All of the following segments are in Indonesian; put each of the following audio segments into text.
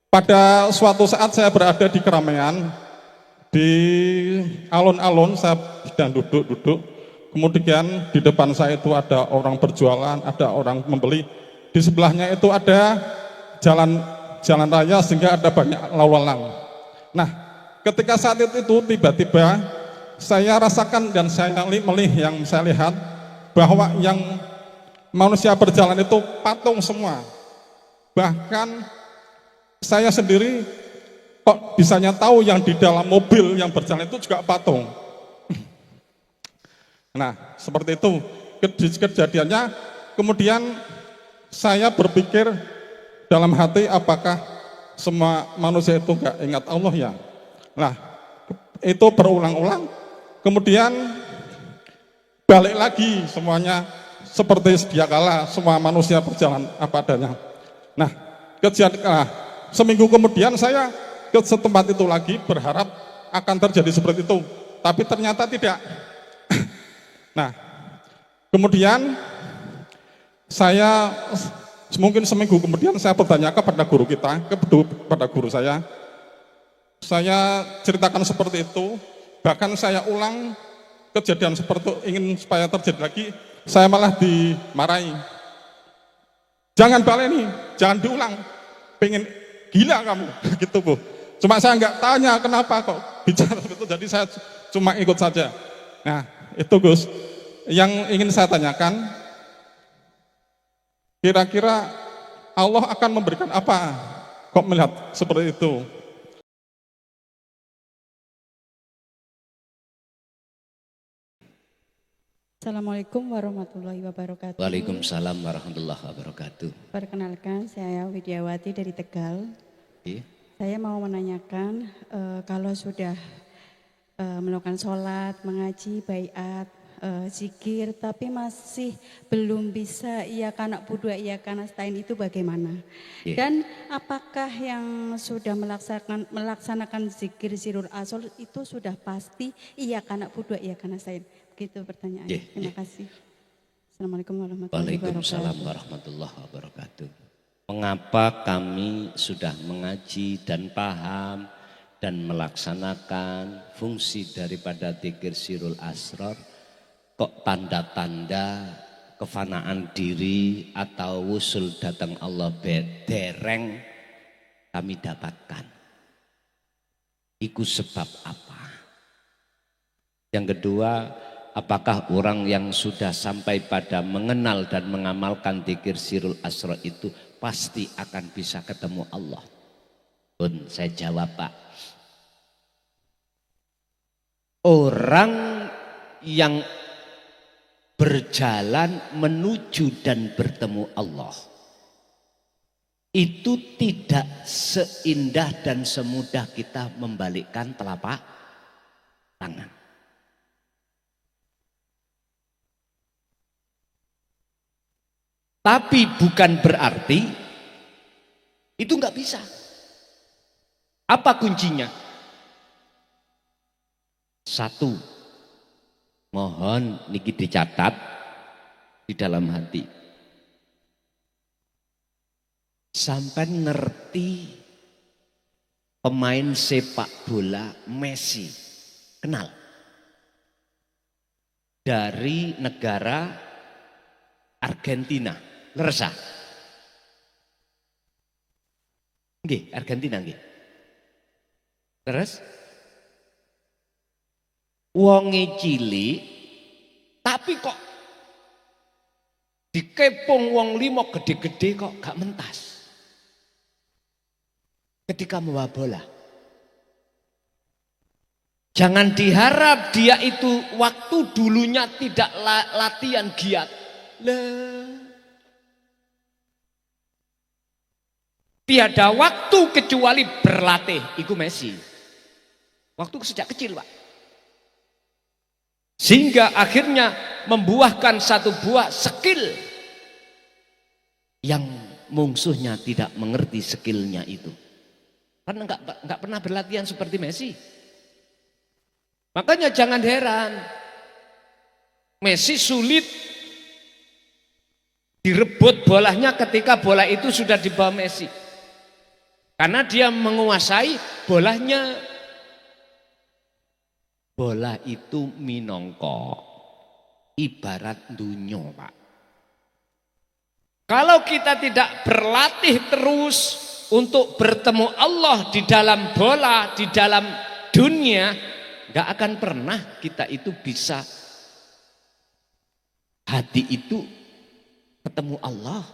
Pada suatu saat saya berada di keramaian, di alun-alun saya sedang duduk-duduk, kemudian di depan saya itu ada orang berjualan, ada orang membeli, di sebelahnya itu ada jalan raya sehingga ada banyak lalu lalang. Nah, ketika saat itu tiba-tiba saya rasakan dan saya yang saya lihat bahwa yang manusia berjalan itu patung semua. Bahkan saya sendiri kok bisanya tahu yang di dalam mobil yang berjalan itu juga patung. Nah, seperti itu kejadiannya. Kemudian saya berpikir dalam hati, apakah semua manusia itu gak ingat Allah ya? Nah, itu berulang-ulang. Kemudian balik lagi semuanya seperti sedia kala, semua manusia berjalan apa adanya. Nah, seminggu kemudian saya ke setempat itu lagi berharap akan terjadi seperti itu, tapi ternyata tidak. Nah, kemudian saya mungkin seminggu kemudian saya bertanya kepada guru kita, kepada guru saya ceritakan seperti itu, bahkan saya ulang kejadian seperti itu, ingin supaya terjadi lagi, saya malah dimarahi. Jangan baleni, jangan diulang, pengen gila kamu, gitu Bu. Cuma saya nggak tanya kenapa kok bicara seperti itu, jadi saya cuma ikut saja. Nah, itu Gus, yang ingin saya tanyakan, kira-kira Allah akan memberikan apa kok melihat seperti itu? Assalamualaikum warahmatullahi wabarakatuh. Waalaikumsalam warahmatullahi wabarakatuh. Perkenalkan, saya Widiawati dari Tegal. Saya mau menanyakan, kalau sudah melakukan sholat, mengaji, baiat, zikir, tapi masih belum bisa iya kana budua iya kana stain, itu bagaimana? Dan apakah yang sudah melaksanakan zikir sirul asol itu sudah pasti iya kana budua iya kana stain? Begitu pertanyaannya. Terima kasih. Assalamualaikum warahmatullahi wabarakatuh. Waalaikumsalam warahmatullahi wabarakatuh. Mengapa kami sudah mengaji dan paham dan melaksanakan fungsi daripada dzikir sirul asrar, kok tanda-tanda kefanaan diri atau wusul datang Allah dereng kami dapatkan? Iku sebab apa? Yang kedua, apakah orang yang sudah sampai pada mengenal dan mengamalkan dzikir sirul asrar itu pasti akan bisa ketemu Allah? Pun saya jawab, Pak. Orang yang berjalan menuju dan bertemu Allah itu tidak seindah dan semudah kita membalikkan telapak tangan. Tapi bukan berarti itu nggak bisa. Apa kuncinya? Satu, mohon niki dicatat di dalam hati. Sampai ngerti pemain sepak bola Messi, kenal? Dari negara Argentina, lersa. Nggih, Argentina nggih. Terus wonge cilik tapi kok dikepung wong limo gede-gede kok gak mentas ketika membawa bola. Jangan diharap dia itu waktu dulunya tidak latihan giat. Tiada waktu kecuali berlatih. Iku Messi. Waktu sejak kecil, Pak. Sehingga akhirnya membuahkan satu buah skill yang musuhnya tidak mengerti skillnya itu. Karena enggak pernah berlatihan seperti Messi. Makanya jangan heran Messi sulit direbut bolanya ketika bola itu sudah di bawah Messi. Karena dia menguasai bolanya. Bola itu minangka ibarat dunyo, Pak. Kalau kita tidak berlatih terus untuk bertemu Allah di dalam bola, di dalam dunia, gak akan pernah kita itu bisa hati itu ketemu Allah.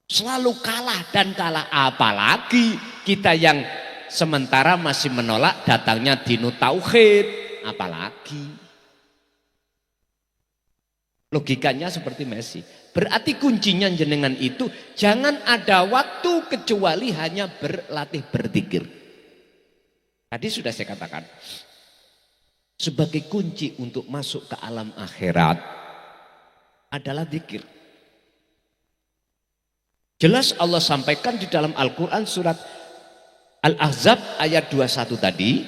Selalu kalah dan kalah, apalagi kita yang sementara masih menolak datangnya dinu tauhid, apalagi. Logikanya seperti Messi. Berarti kuncinya jenengan itu jangan ada waktu kecuali hanya berlatih berzikir. Tadi sudah saya katakan, sebagai kunci untuk masuk ke alam akhirat adalah zikir. Jelas Allah sampaikan di dalam Al-Quran surat Al-Ahzab ayat 21 tadi,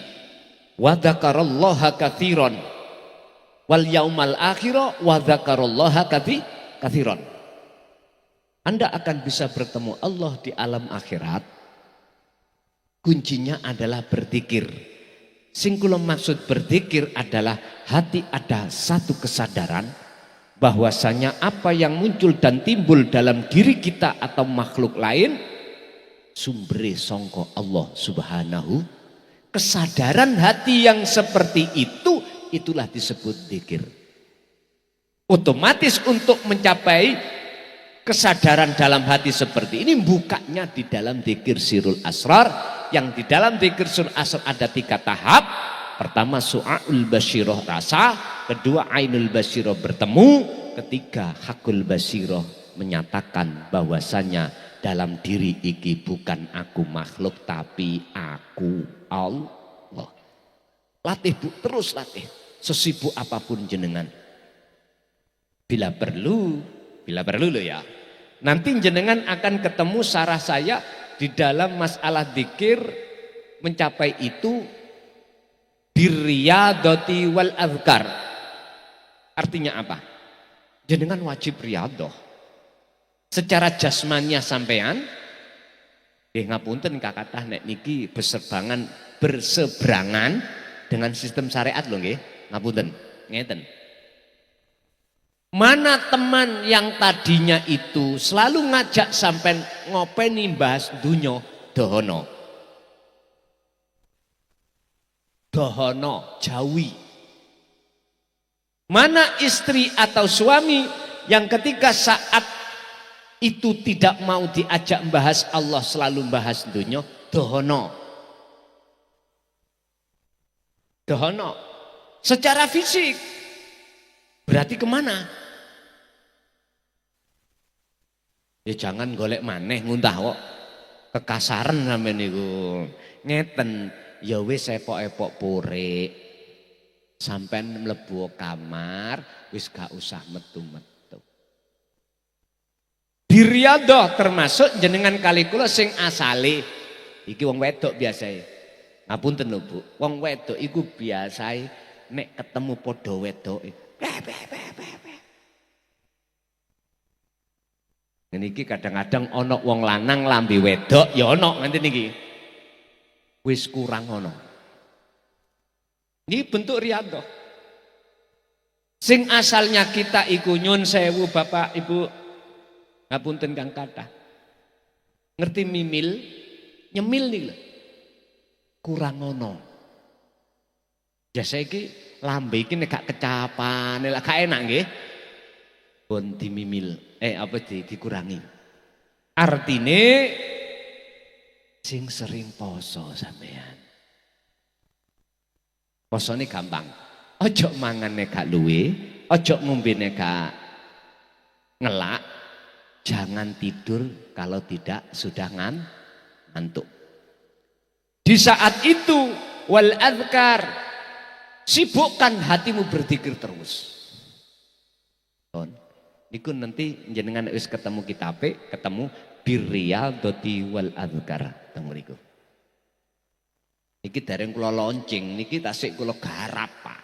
wa dzakarallaha katsiran wal yaumal akhira wa dzakarallaha katsiran. Anda akan bisa bertemu Allah di alam akhirat. Kuncinya adalah berzikir. Sing kula maksud berzikir adalah hati ada satu kesadaran bahwasanya apa yang muncul dan timbul dalam diri kita atau makhluk lain sumbere sangka Allah Subhanahu. Kesadaran hati yang seperti itu, itulah disebut zikir. Otomatis untuk mencapai kesadaran dalam hati seperti ini bukanya di dalam zikir sirul asrar, yang di dalam zikir sirul asrar ada 3 tahap. Pertama su'aul basyiroh rasa, kedua ainul basyiroh bertemu, ketiga hakul basyiroh menyatakan bahwasanya dalam diri iki bukan aku makhluk tapi aku Allah. Latih Bu, terus latih. Sesibuk apapun jenengan. Bila perlu loh ya. Nanti jenengan akan ketemu sarah saya di dalam masalah zikir mencapai itu birriyadati wal azkar. Artinya apa? Jenengan wajib riyadah. Secara jasmania sampean ngapunten kakatah nek niki berseberangan dengan sistem syariat lho nggih. Ngapunten, ngeten. Mana teman yang tadinya itu selalu ngajak sampean ngopeni bahas dunya, dohono. Dohono, jauhi. Mana istri atau suami yang ketika saat itu tidak mau diajak membahas Allah, selalu membahas dunia, dohono. Dohono. Secara fisik. Berarti kemana? Ya jangan golek maneh nguntah kok. Kekasaran sampeyan niku. Ngeten, ya wis epok-epok pure. Sampeyan mlebu kamar, wis gak usah metu-metu. Diriyadah termasuk jenengan kali kula sing asale iki wong wedok biasae. Ngapunten lho Bu, wong wedok iku biasae nek ketemu padha wedoke. Niki kadang-kadang ana wong lanang lambe wedok ya ana ngene niki. Wis kurang ana. Ini bentuk riyadah. Sing asalnya kita iku nyun sewu Bapak Ibu ngapunten kang kathah. Ngerti mimil? Nyemil nih lho. Kurang ono. Biasa iki lambe iki nek gak kecapan, nek gak enak nggih. Pun dimimil. Dikurangi. Artine sing sering poso sampean. Posone gampang. Ojo mangane gak luwe, ojo ngombene gak ngelak. Jangan tidur kalau tidak sudah ngantuk. Di saat itu wal azkar, sibukkan hatimu berzikir terus. Niku nanti jenengan wis ketemu kitabe, ketemu birriyadati wal azkar teng mriku. Niki dereng kula launching, niki tasik kula garap, Pak.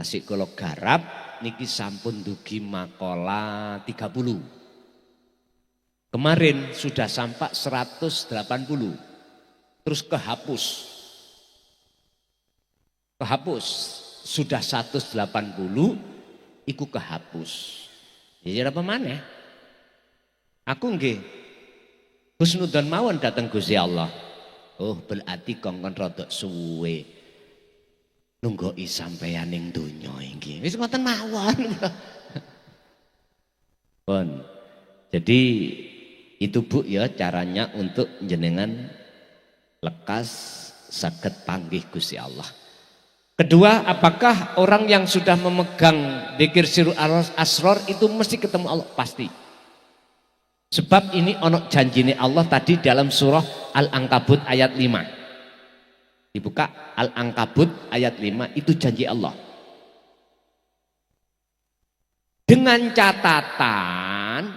Tasik kula garap niki sampun dugi makola 30. Kemarin sudah sampai 180. Terus kehapus. Sudah 180 iku kehapus. Ya apa maneh? Aku nggih husnudzon mawon dateng Gusti Allah. Oh, berarti kongkon rodok suwe. Nunggoki sampeyan ning donya iki. Wis ngoten mawon. Pun. Jadi itu Bu ya caranya untuk jenengan lekas saged panggih Gusti Allah. Kedua, apakah orang yang sudah memegang dzikir sirul asrar itu mesti ketemu Allah? Pasti. Sebab ini ono janjine Allah tadi dalam surah Al-Ankabut ayat 5. Dibuka Al-Ankabut ayat 5 itu janji Allah. Dengan catatan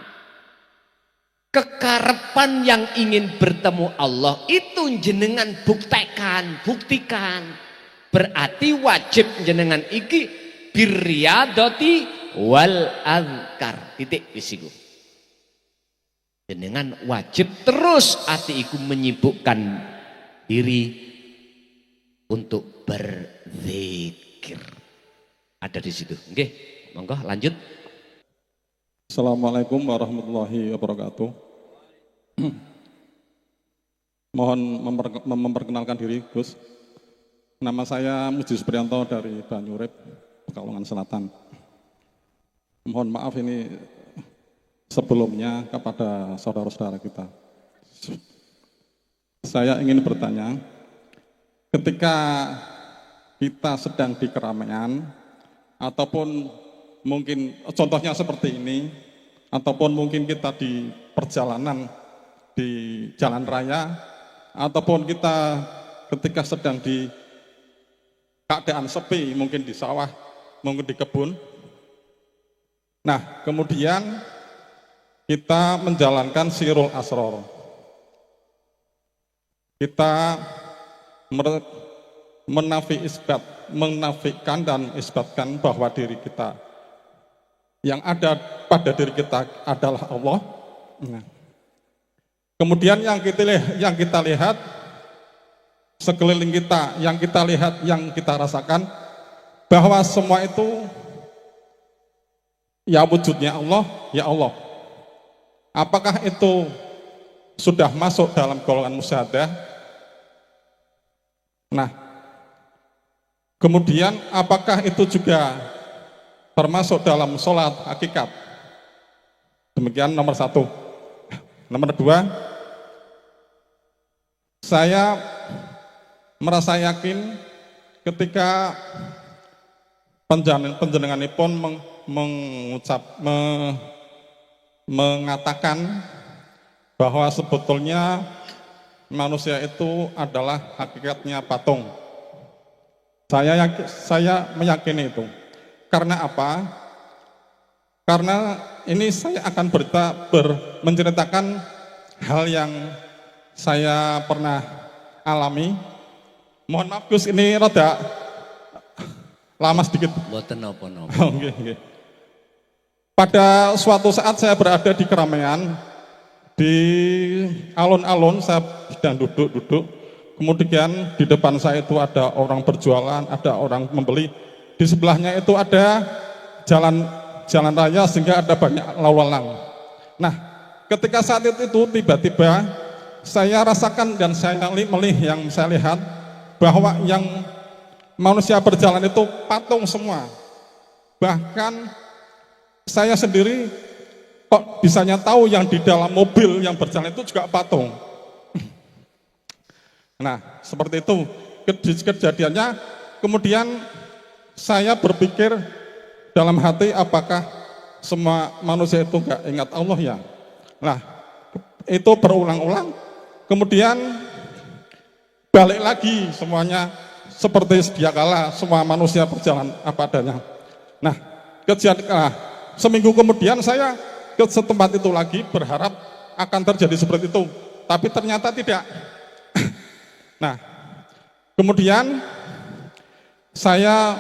kekarepan yang ingin bertemu Allah itu jenengan buktikan. Berarti wajib jenengan iki birriyadati wal azkar. Titik wisiku. Jenengan wajib terus ati iku menyibukkan diri untuk berzikir. Ada di situ. Nggih, monggo lanjut. Assalamualaikum warahmatullahi wabarakatuh. Mohon memperkenalkan diri, Gus. Nama saya Muji Supriyanto dari Banyurip, Pekalongan Selatan. Mohon maaf ini sebelumnya kepada saudara-saudara kita. Saya ingin bertanya, ketika kita sedang di keramaian, ataupun mungkin contohnya seperti ini, ataupun mungkin kita di perjalanan di jalan raya, ataupun kita ketika sedang di keadaan sepi, mungkin di sawah, mungkin di kebun. Nah, kemudian kita menjalankan sirul asrar. Kita menafikan dan isbatkan bahwa diri kita yang ada pada diri kita adalah Allah. Nah, kemudian yang kita lihat sekeliling kita, yang kita lihat, yang kita rasakan bahwa semua itu ya wujudnya Allah, ya Allah. Apakah itu sudah masuk dalam golongan musyahadah? Nah, kemudian apakah itu juga termasuk dalam sholat hakikat? Demikian nomor 1. Nomor 2, saya merasa yakin ketika panjenenganipun mengatakan bahwa sebetulnya manusia itu adalah hakikatnya patung. Saya meyakini itu. Karena apa? Karena ini saya akan menceritakan hal yang saya pernah alami. Mohon maaf Gus, ini rada lama sedikit. Mboten napa-napa. Oke. Pada suatu saat saya berada di keramaian, di alun-alun, saya sedang duduk. Kemudian di depan saya itu ada orang berjualan, ada orang membeli. Di sebelahnya itu ada jalan raya sehingga ada banyak lalu lalang. Nah, ketika saat itu tiba-tiba saya rasakan dan saya lihat bahwa yang manusia berjalan itu patung semua. Bahkan saya sendiri kok bisanya tahu yang di dalam mobil yang berjalan itu juga patung. Nah, seperti itu kejadiannya. Kemudian saya berpikir dalam hati, apakah semua manusia itu enggak ingat Allah ya? Nah, itu berulang-ulang. Kemudian balik lagi semuanya seperti sedia kala, semua manusia berjalan apa adanya. Nah, seminggu kemudian saya ke setempat itu lagi berharap akan terjadi seperti itu, tapi ternyata tidak. Nah, kemudian saya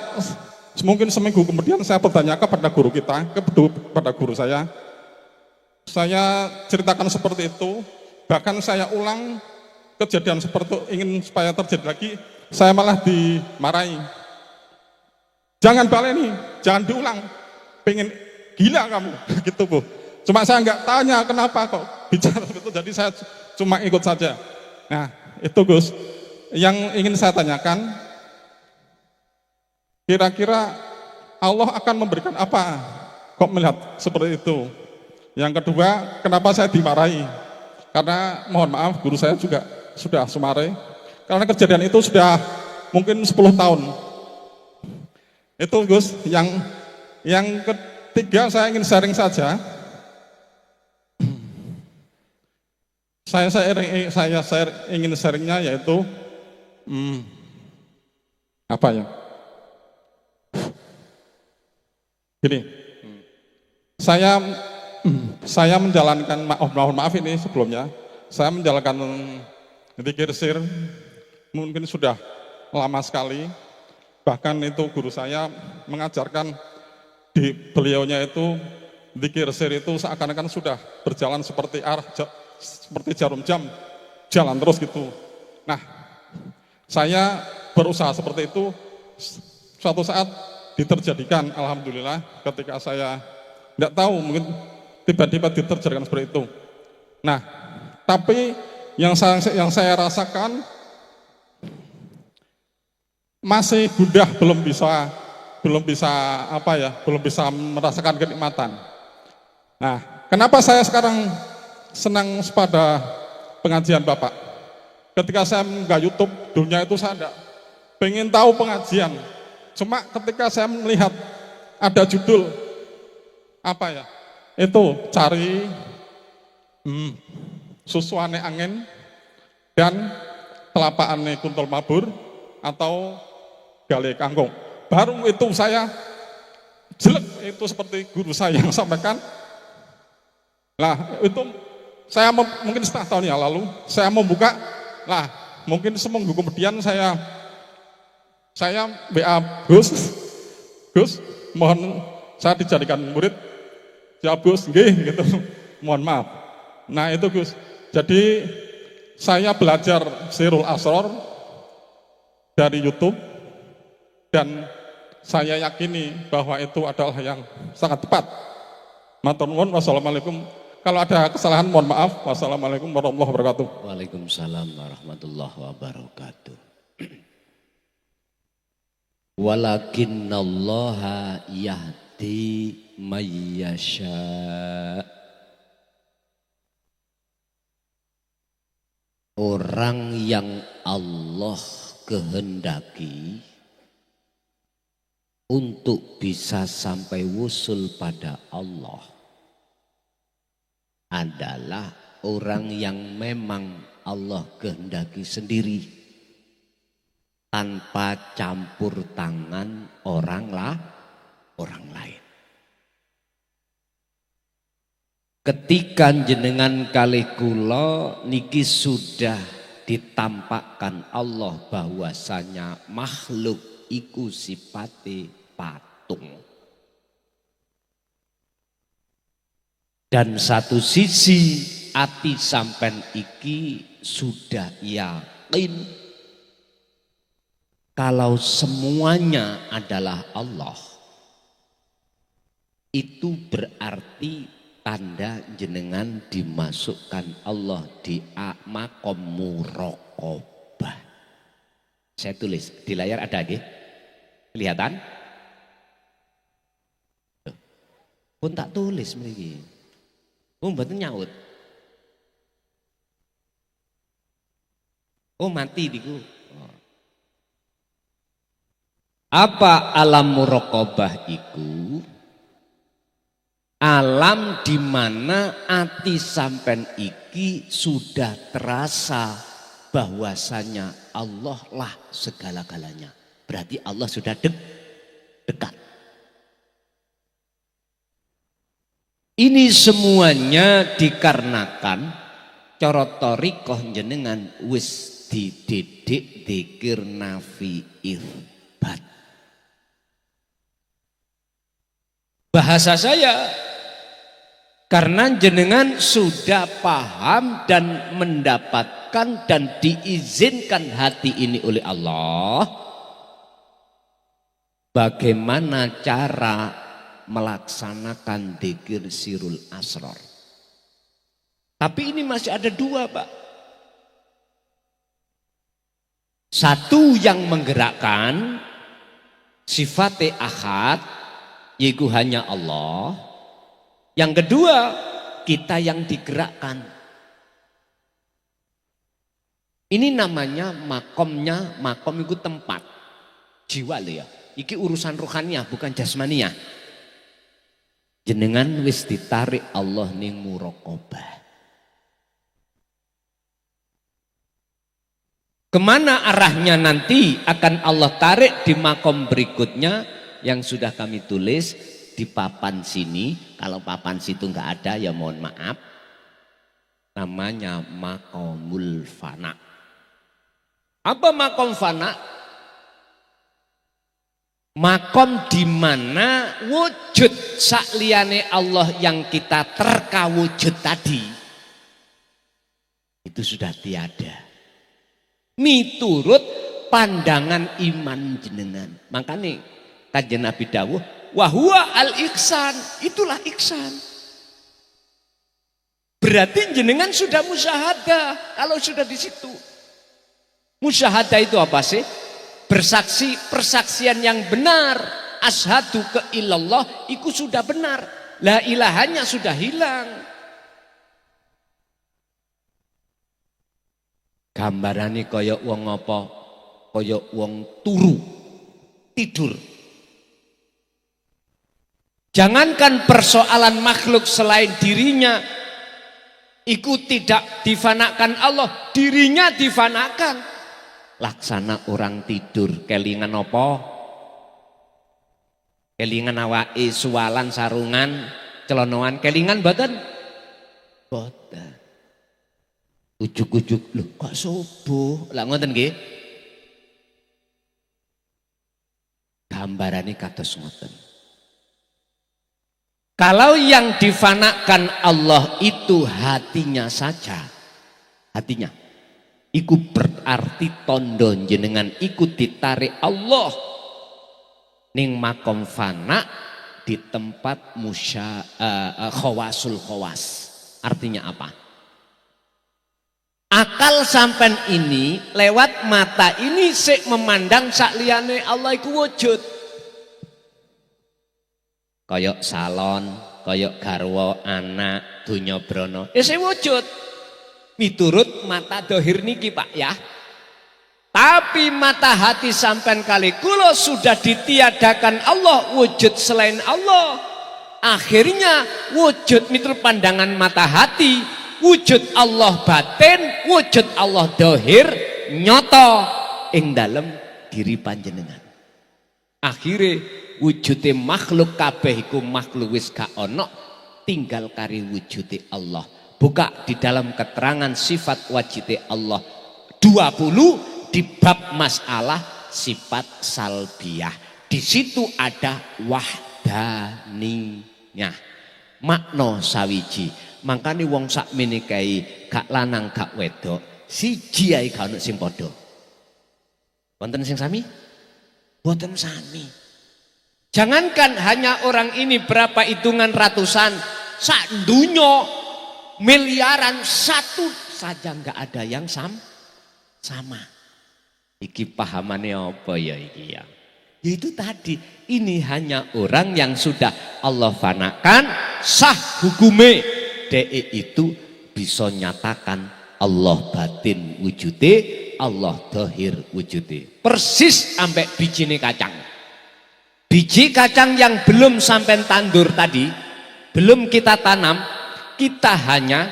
Mungkin seminggu kemudian saya bertanya kepada guru kita, kepada guru saya ceritakan seperti itu, bahkan saya ulang kejadian seperti itu, ingin supaya terjadi lagi, saya malah dimarahi. Jangan baleni, jangan diulang, pengen gila kamu, gitu Bu. Cuma saya nggak tanya kenapa kok bicara seperti itu, jadi saya cuma ikut saja. Nah, itu Gus, yang ingin saya tanyakan, kira-kira Allah akan memberikan apa kok melihat seperti itu? Yang kedua, kenapa saya dimarahi? Karena mohon maaf, guru saya juga sudah sumare. Karena kejadian itu sudah mungkin 10 tahun. Itu Gus, yang ketiga saya ingin sharing saja. Saya ingin sharingnya yaitu apa ya? Gini, saya menjalankan, mohon maaf ini sebelumnya, saya menjalankan zikir sir mungkin sudah lama sekali. Bahkan itu guru saya mengajarkan di beliaunya itu zikir sir itu seakan-akan sudah berjalan seperti seperti jarum jam, jalan terus gitu. Nah, saya berusaha seperti itu, suatu saat diterjadikan, alhamdulillah, ketika saya tidak tahu, mungkin tiba-tiba diterjadikan seperti itu. Nah, tapi yang saya rasakan masih gundah, belum bisa merasakan kenikmatan. Nah, kenapa saya sekarang senang pada pengajian Bapak? Ketika saya nggak YouTube, dunia itu saya tidak pengen tahu pengajian. Cuma ketika saya melihat ada judul apa ya, itu cari susuane angin dan telapaane kuntul mabur atau gale kangkung. Baru itu saya jelek, itu seperti guru saya yang sampaikan. Nah itu saya mungkin setengah tahun yang lalu saya membuka, lah mungkin seminggu kemudian saya WA Gus, mohon saya dijadikan murid. Ya Gus, nggih gitu. Mohon maaf. Nah itu Gus. Jadi saya belajar Sirul Asror dari YouTube dan saya yakini bahwa itu adalah yang sangat tepat. Matur nuwun, wassalamualaikum. Kalau ada kesalahan mohon maaf. Wassalamualaikum warahmatullahi wabarakatuh. Waalaikumsalam warahmatullahi wabarakatuh. Walakinnallaha yahdi mayyasha. Orang yang Allah kehendaki untuk bisa sampai wusul pada Allah adalah orang yang memang Allah kehendaki sendiri tanpa campur tangan orang lain. Ketika jenengan kalih kula niki sudah ditampakkan Allah bahwasanya makhluk iku sifate patung. Dan satu sisi ati sampen iki sudah yakin kalau semuanya adalah Allah. Itu berarti tanda jenengan dimasukkan Allah di makom muraqabah. Saya tulis di layar ada nggih? Kelihatan? Pun tak tulis mriki. Oh mboten nyaut. Oh mati diku. Apa alam muraqabah iku? Alam di mana ati sampen iki sudah terasa bahwasanya Allah lah segala-galanya. Berarti Allah sudah dekat. Ini semuanya dikarenakan corotorikoh jenengan wis dididik dzikir nafi irbat. bahasa saya, karena jenengan sudah paham dan mendapatkan dan diizinkan hati ini oleh Allah. Bagaimana cara melaksanakan dzikir sirul asrar? Tapi ini masih ada dua, Pak. Satu yang menggerakkan sifat ahad, yaitu hanya Allah. Yang kedua, kita yang digerakkan. Ini namanya makomnya, makom itu tempat. Jiwa ya. Iki urusan rohaniah bukan jasmaniah. Jenengan wis ditarik Allah ning muraqabah. Kemana arahnya nanti akan Allah tarik di makom berikutnya yang sudah kami tulis di papan sini. Kalau papan situ nggak ada ya mohon maaf. Namanya makomul fana. Apa makom fana? Makom di mana wujud sakliyane Allah yang kita terkawujud tadi itu sudah tiada. Miturut pandangan iman jenengan. Makanya kanjeng Nabi dawuh wahwa al-ihsan, itulah ihsan. Berarti jenengan sudah musyahadah kalau sudah di situ. Musyahadah itu apa sih? Bersaksi persaksian yang benar. Asyhadu ke ilallah itu sudah benar. La ilahanya sudah hilang. Gambarane kaya wong apa? Kaya wong turu, tidur. Jangankan persoalan makhluk selain dirinya ikut tidak difanakan Allah, dirinya difanakan. Laksana orang tidur kelingan apa? Kelingan awake suwalan sarungan, celonoan kelingan boten? Boten. Ujuk-ujuk lho kok subuh. Lah ngoten nggih. Gambarane kados ngoten. Kalau yang difanakan Allah itu hatinya saja, hatinya, iku berarti tondo jenengan ikut ditarik Allah ning makom fana di tempat khawasul khawas. Artinya apa? Akal sampen ini lewat mata ini sik memandang sakliyane Allah iku wujud. Kayak salon, kayak garwa, anak, donya brana. Sik wujud. Miturut mata dohir niki Pak ya. Tapi mata hati sampean kali kula sudah ditiadakan Allah, wujud selain Allah. Akhirnya wujud miturut pandangan mata hati, wujud Allah batin, wujud Allah dohir nyoto ing dalem diri panjenengan. Akhirnya wujude makhluk kabeh iku makhluk wis gak ono, tinggal kari wujude Allah. Buka di dalam keterangan sifat wajite Allah 20 di bab masalah sifat salbiyah. Di situ ada wahdaniyah. Makna sawiji. Makanya wong sak menikahi gak lanang gak wedok siji ae gak ono sing padha. Wonten sing sami? Mboten sami. Jangankan hanya orang ini berapa hitungan ratusan, sak dunyo miliaran satu saja enggak ada yang sama. Iki pahamannya apa ya iki ya? Yaitu tadi ini hanya orang yang sudah Allah fanakan sah hukume. DE itu bisa nyatakan Allah batin wujude, Allah dohir wujude. Persis ambek bijine kacang. Biji kacang yang belum sampai tandur tadi, belum kita tanam, kita hanya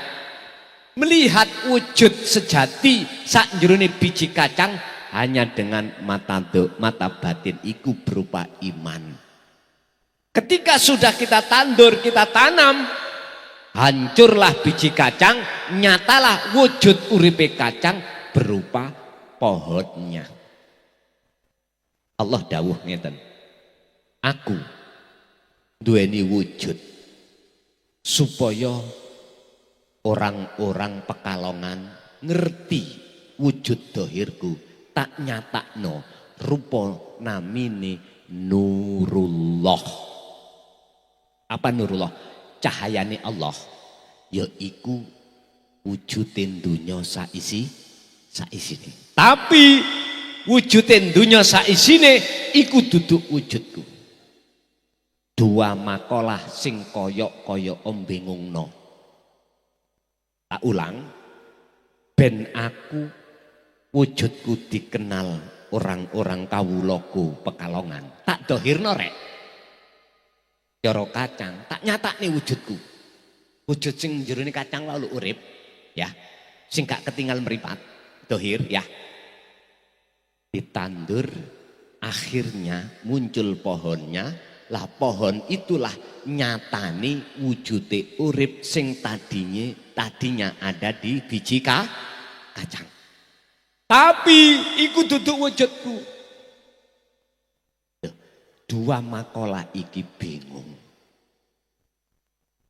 melihat wujud sejati sak jerone biji kacang hanya dengan mata batin iku berupa iman. Ketika sudah kita tandur, kita tanam, hancurlah biji kacang, nyatalah wujud uripe kacang berupa pohonnya. Allah dawuh ngeten. Aku duweni wujud supaya orang-orang Pekalongan ngerti wujud dohirku, tak nyatakno rupa namine Nurullah. Apa Nurullah? Cahayane Allah, yaiku wujudin dunya saisine. Tapi wujudin dunya saisine iku duduk wujudku. Dua makalah sing koyok-koyok bingungno. Tak ulang, ben aku wujudku dikenal orang-orang kawulaku Pekalongan. Tak dohirno rek. Cara kacang, tak nyatakne wujudku. Wujud sing jerone kacang lalu urip, ya. Sing gak ketinggal meripat, dohir, ya. Ditandur, akhirnya muncul pohonnya. Lah pohon itulah nyatani wujude urip sing tadinya ada di biji kacang. Tapi iku duduk wujudku. Dua makalah iki bingung.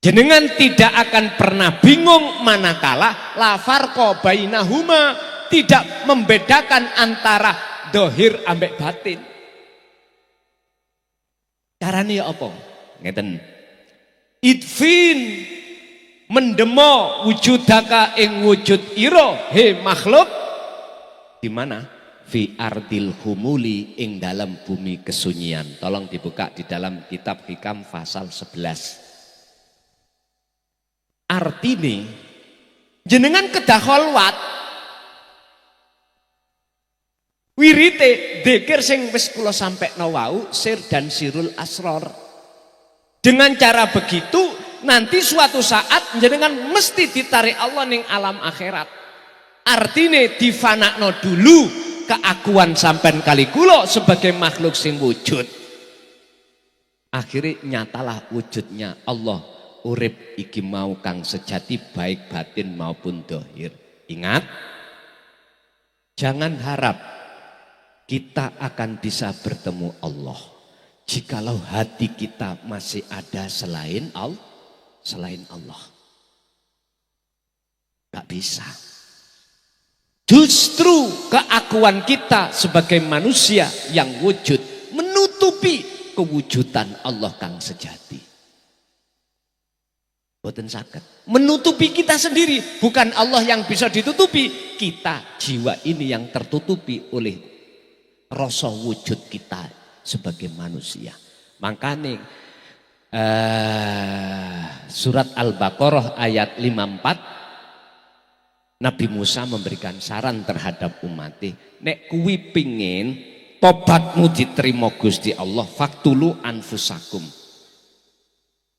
Jenengan tidak akan pernah bingung manakala la farqa bainahuma, tidak membedakan antara dohir ambek batin. Carane ya apa? Ngeten. Idfin mendemo wujudaka ing wujud ira he makhluk di mana? Fi ardil humuli ing dalam bumi kesunyian. Tolong dibuka di dalam kitab Hikam pasal 11. Artine jenengan kedah kholwat wirite dzikir sing wis kula sampekno wau sir dan sirul asrar. Dengan cara begitu nanti suatu saat jenengan mesti ditarik Allah ning alam akhirat. Artine difanakno dulu keakuan sampean kali kula sebagai makhluk sing wujud. Akhirnya nyatalah wujudnya Allah urip iki mau kang sejati baik batin maupun dohir. Ingat, jangan harap kita akan bisa bertemu Allah jikalau hati kita masih ada selain Allah. Gak bisa. Justru keakuan kita sebagai manusia yang wujud menutupi kewujudan Allah kang sejati. Boten saged. Menutupi kita sendiri, bukan Allah yang bisa ditutupi. Kita jiwa ini yang tertutupi oleh rasa wujud kita sebagai manusia. Makanya surat Al-Baqarah ayat 54 Nabi Musa memberikan saran terhadap umatnya, nek kuwi pingin tobatmu diterima Gusti Allah, faktulu anfusakum,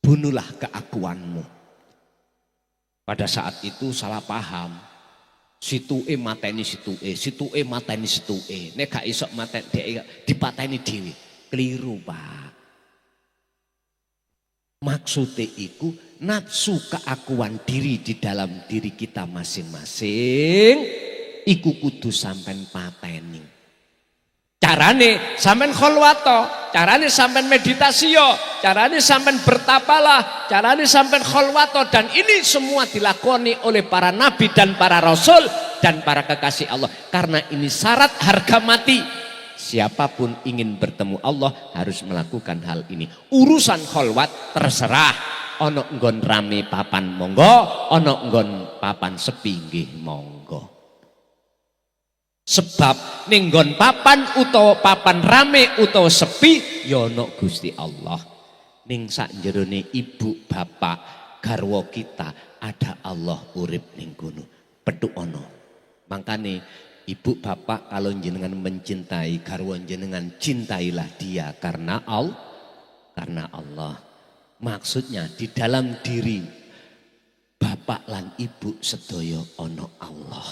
bunuhlah keakuanmu. Pada saat itu salah paham, situe mateni situe mateni situe, nek gak iso mateni dipateni dhewe, keliru Pak. Maksudnya iku nafsu keakuan diri di dalam diri kita masing-masing iku kudu sampean pateni. Carane sampean kholwato, carane sampean meditasi yo, carane sampean bertapalah, carane sampean kholwato, dan ini semua dilakoni oleh para nabi dan para rasul dan para kekasih Allah. Karena ini syarat harga mati. Siapapun ingin bertemu Allah harus melakukan hal ini. Urusan kholwat terserah. Ono nggon rame papan monggo, ono nggon papan sepi nggih monggo. Sebab ning nggon papan utawa papan rame utawa sepi ya ono Gusti Allah. Ning sak jerone ibu bapak garwa kita ada Allah urip ning kono. Pedhuk ono. Makane ibu bapak kalau jenengan mencintai garwa jenengan, cintailah dia karena Allah. Maksudnya di dalam diri bapak lan ibu sedaya ana Allah.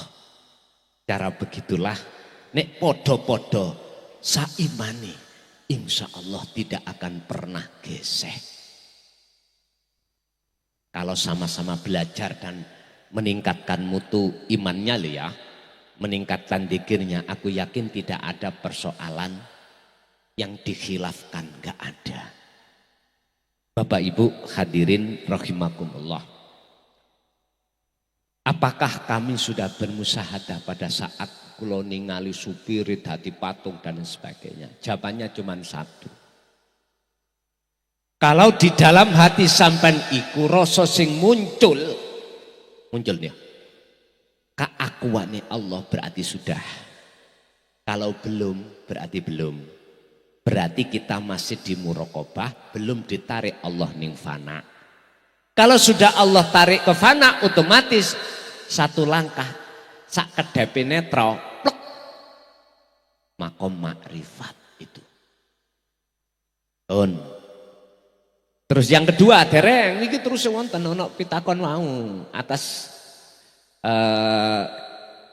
Cara begitulah nek podo-podo saimane insya Allah tidak akan pernah geseh. Kalau sama-sama belajar dan meningkatkan mutu imannya loh ya, meningkatkan dzikirnya, aku yakin tidak ada persoalan yang dikhilafkan, gak ada. Bapak Ibu hadirin rahimakumullah. Apakah kami sudah bermusyahadah pada saat kula ningali supir dadi patung dan sebagainya? Jawabannya cuma satu. Kalau di dalam hati sampean iku rasa sing muncul nih. Keakuannya Allah berarti sudah. Kalau belum berarti belum. Berarti kita masih di muraqabah, belum ditarik Allah ning fana. Kalau sudah Allah tarik ke fana, otomatis satu langkah sak kedepe netra plek, makom makrifat itu. Terus yang kedua dereng niki terus wonten ana pitakon mau atas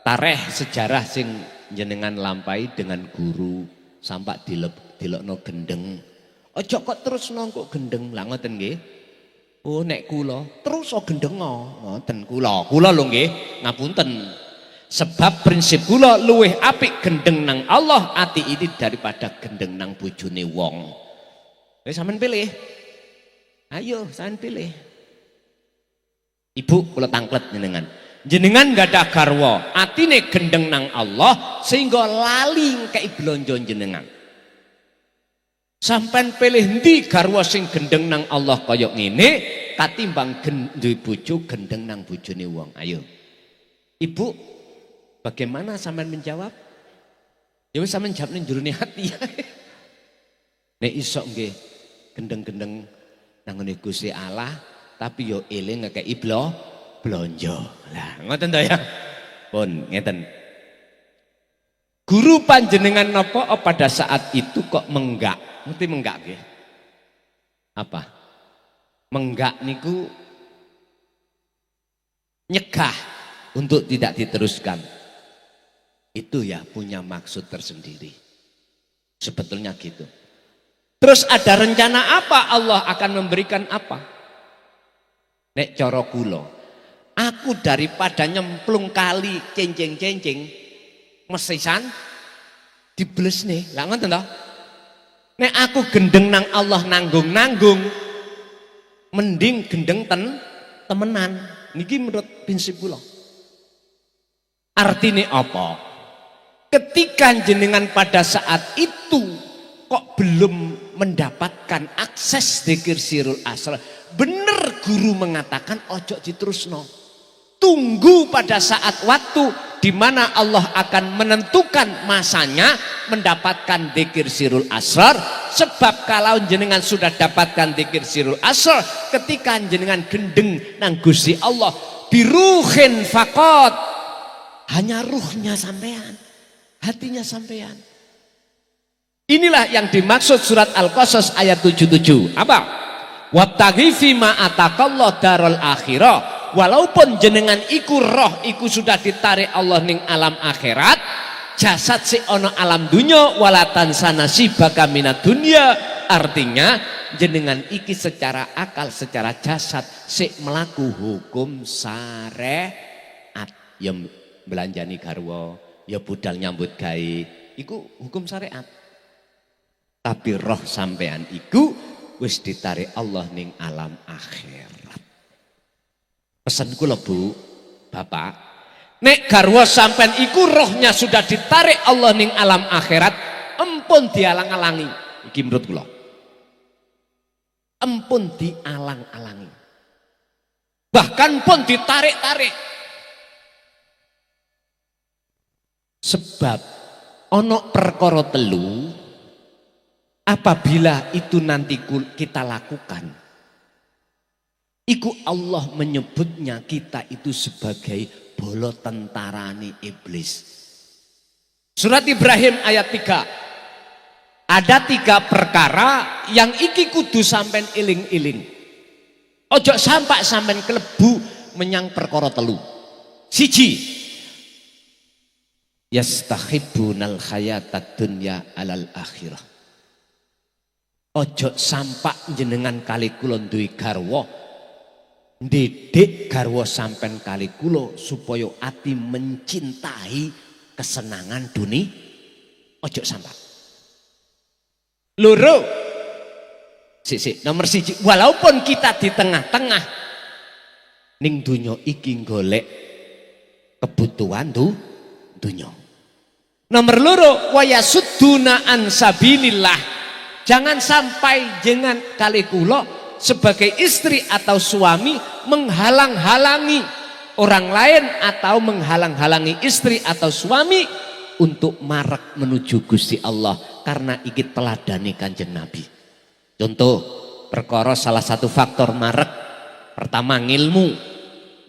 tareh sejarah sing jenengan lampai dengan guru sampai dilokno gendeng. Ojo kok terus nongkok gendeng lah ngoten nggih. Oh nek kula terus gendeng ngoten kula lho nggih ngapunten. Sebab prinsip kula luwih apik gendeng nang Allah ati ini daripada gendeng nang bojone wong. Wis sampean pilih. Ayo sampean pilih. Ibu kula tangklet jenengan. Jenengan gak ada garwa, atine gendeng nang Allah sehingga lali kei blonjo jenengan. Sampean pilih ndi garwa sing gendeng nang Allah kaya ngene katimbang duwe bojo gendeng nang bojone wong. Ayo. Ibu, bagaimana sampean menjawab? Ya wis sampean jawab ning jroning hati. Nek iso nggih gendeng-gendeng nang ngene Gusti Allah tapi yo eling ngekeki blonjo. Lah ngoten to ya. Pun ngeten. Guru panjenengan napa pada saat itu kok menggak? Ngerti menggak nggih? Apa? Menggak niku nyegah untuk tidak diteruskan. Itu ya punya maksud tersendiri. Sebetulnya gitu. Terus ada rencana apa? Allah akan memberikan apa? Nek cara kula, aku daripada nyemplung kali cenceng-cenceng mesisan diblesne. Lah ngoten to? Nek aku gendeng nang Allah nanggung-nanggung mending gendeng temenan. Niki menurut prinsip kula. Artinya apa? Ketika jenengan pada saat itu kok belum mendapatkan akses dzikir sirul asrar, bener guru mengatakan ojo diterusno. Tunggu pada saat waktu di mana Allah akan menentukan masanya mendapatkan dzikir sirul asrar. Sebab kalau jenengan sudah dapatkan dzikir sirul asrar, ketika jenengan gendeng nang Gusti Allah biruhin faqat, hanya ruhnya sampean, hatinya sampean. Inilah yang dimaksud surat Al-Qasas ayat 77. Apa? Wabtaghi fima atakallah darul akhirah. Walaupun jenengan iku roh iku sudah ditarik Allah ning alam akhirat, jasad si ono alam dunya walatan sanasi baka minat dunya. Artinya jenengan iki secara akal, secara jasad si melaku hukum syariat. Ya belanjani garwa, ya budal nyambut gawe, iku hukum syariat. Tapi roh sampean iku wis ditarik Allah ning alam akhirat. Pesan kula Bu, Bapak, nek garwa sampean iku rohnya sudah ditarik Allah ning alam akhirat, empun dialang-alangi. Iki menurut kula. Empun dialang-alangi. Bahkan pun ditarik-tarik. Sebab ono perkara telu apabila itu nanti kita lakukan, iku Allah menyebutnya kita itu sebagai bolo tentarane iblis. Surat Ibrahim ayat 3. Ada 3 perkara yang iki kudu sampean iling-iling. Ojo sampai sampean kelebu menyang perkara telu. Siji, yastahibbunal hayatad dunya alal akhirah. Ojo sampak jenengan kali kula duwe garwa ndedek garwa sampean kali kula supaya ati mencintai kesenangan dunia. Ojo sampak. Loro, Nomor siji, walaupun kita di tengah-tengah ning dunya iki golek kebutuhan dunya. Nomor loro, wa yasudduna an sabilillah. Jangan sampai jangan kali kula sebagai istri atau suami menghalang-halangi orang lain atau menghalang-halangi istri atau suami untuk marak menuju Gusti Allah karena iki teladani Kanjeng Nabi. Contoh, perkara salah satu faktor marak pertama ngilmu.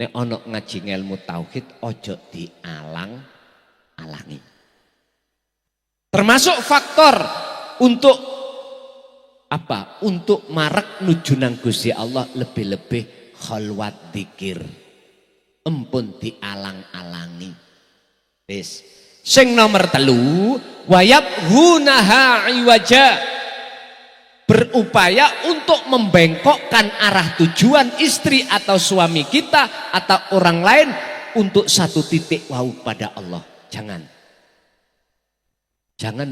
Nek ono ngaji ilmu tauhid ojo dialang-alangi. Termasuk faktor untuk apa? Untuk marak nuju nang Gusti Allah lebih-lebih khalwat dzikir. Empun dialang-alangi. Wis. Sing nomor 3, wayabhunaha iwaja. Berupaya untuk membengkokkan arah tujuan istri atau suami kita atau orang lain untuk satu titik wau pada Allah. Jangan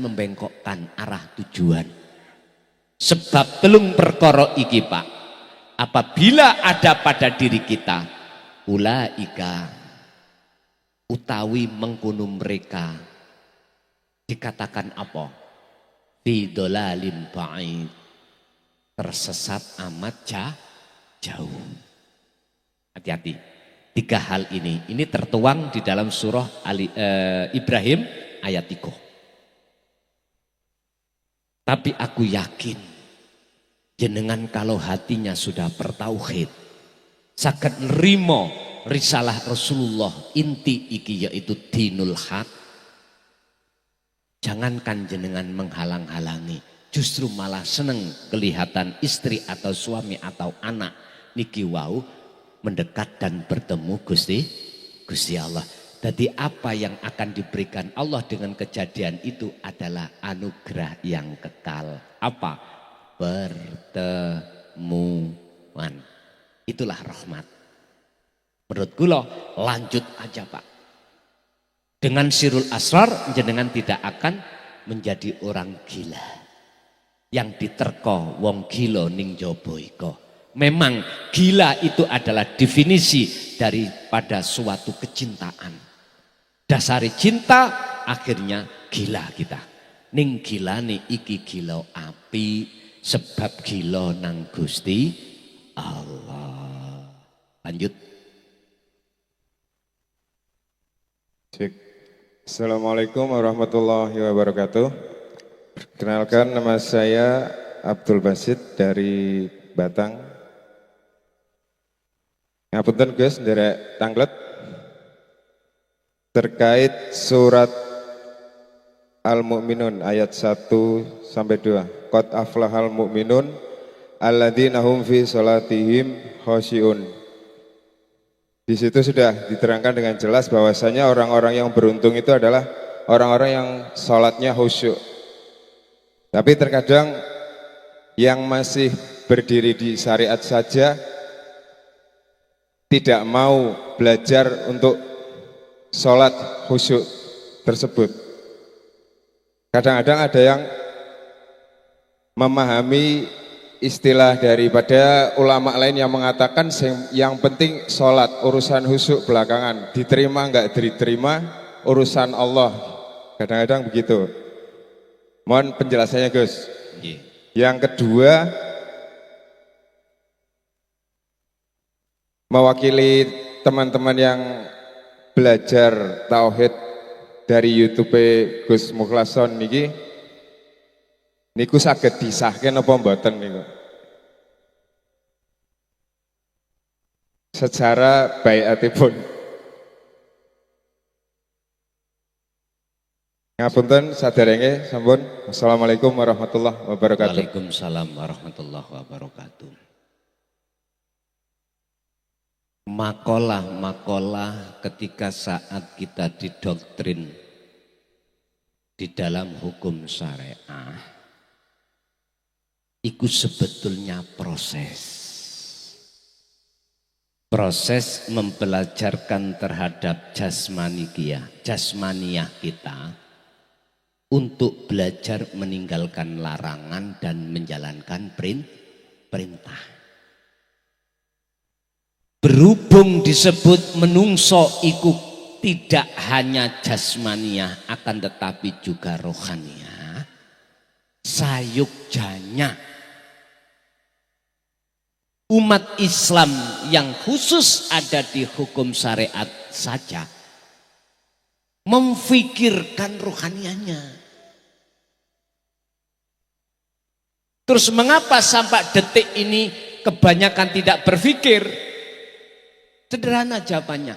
membengkokkan arah tujuan. Sebab telung perkara iki Pak, apabila ada pada diri kita, ulaika utawi mengkono mereka dikatakan apa? Fi dhalalim ba'id, tersesat amat jauh. Hati-hati. 3 hal ini tertuang di dalam surah Ibrahim ayat 3. Tapi aku yakin jenengan kalau hatinya sudah bertauhid, saged nrimo risalah Rasulullah inti iki yaitu dinul haq. Jangankan jenengan menghalang-halangi, justru malah seneng kelihatan istri atau suami atau anak niki wau mendekat dan bertemu Gusti Allah. Jadi apa yang akan diberikan Allah dengan kejadian itu adalah anugerah yang kekal. Apa? Pertemuan. Itulah rahmat. Menurut kula lanjut aja Pak. Dengan sirul asrar jenengan tidak akan menjadi orang gila. Yang diterko wong gila ning jaba iko. Memang gila itu adalah definisi daripada suatu kecintaan. Dasari cinta akhirnya gila kita. Ning gilane iki gila api sebab gila nang Gusti Allah. Lanjut. Cek. Assalamualaikum warahmatullahi wabarakatuh. Kenalkan, nama saya Abdul Basit dari Batang. Ngapunten Gus, nderek tanglet terkait surat Al-Mu'minun ayat 1 sampai 2. Qad aflahal mu'minun alladzina hum fi salatihim khashi'un. Di situ sudah diterangkan dengan jelas bahwasanya orang-orang yang beruntung itu adalah orang-orang yang salatnya khusyuk. Tapi terkadang yang masih berdiri di syariat saja tidak mau belajar untuk sholat khusyuk tersebut. Kadang-kadang ada yang memahami istilah daripada ulama lain yang mengatakan yang penting sholat, urusan khusyuk belakangan, diterima enggak diterima urusan Allah. Kadang-kadang begitu. Mohon penjelasannya Gus. Yang kedua, mewakili teman-teman yang belajar tauhid dari YouTube Gus Mukhlason niki saged disahke napa mboten niku? Secara baiatipun. Ngapunten saderenge sampun. Assalamualaikum warahmatullahi wabarakatuh. Waalaikumsalam warahmatullahi wabarakatuh. Makalah-makalah ketika saat kita didoktrin di dalam hukum syariah itu sebetulnya proses membelajarkan terhadap jasmaniah kita untuk belajar meninggalkan larangan dan menjalankan perintah. Berhubung disebut menungso iku tidak hanya jasmaniah akan tetapi juga rohaniah. Sayukjanya umat Islam yang khusus ada di hukum syariat saja memfikirkan rohanianya. Terus mengapa sampai detik ini kebanyakan tidak berpikir? Sederhana jawabannya.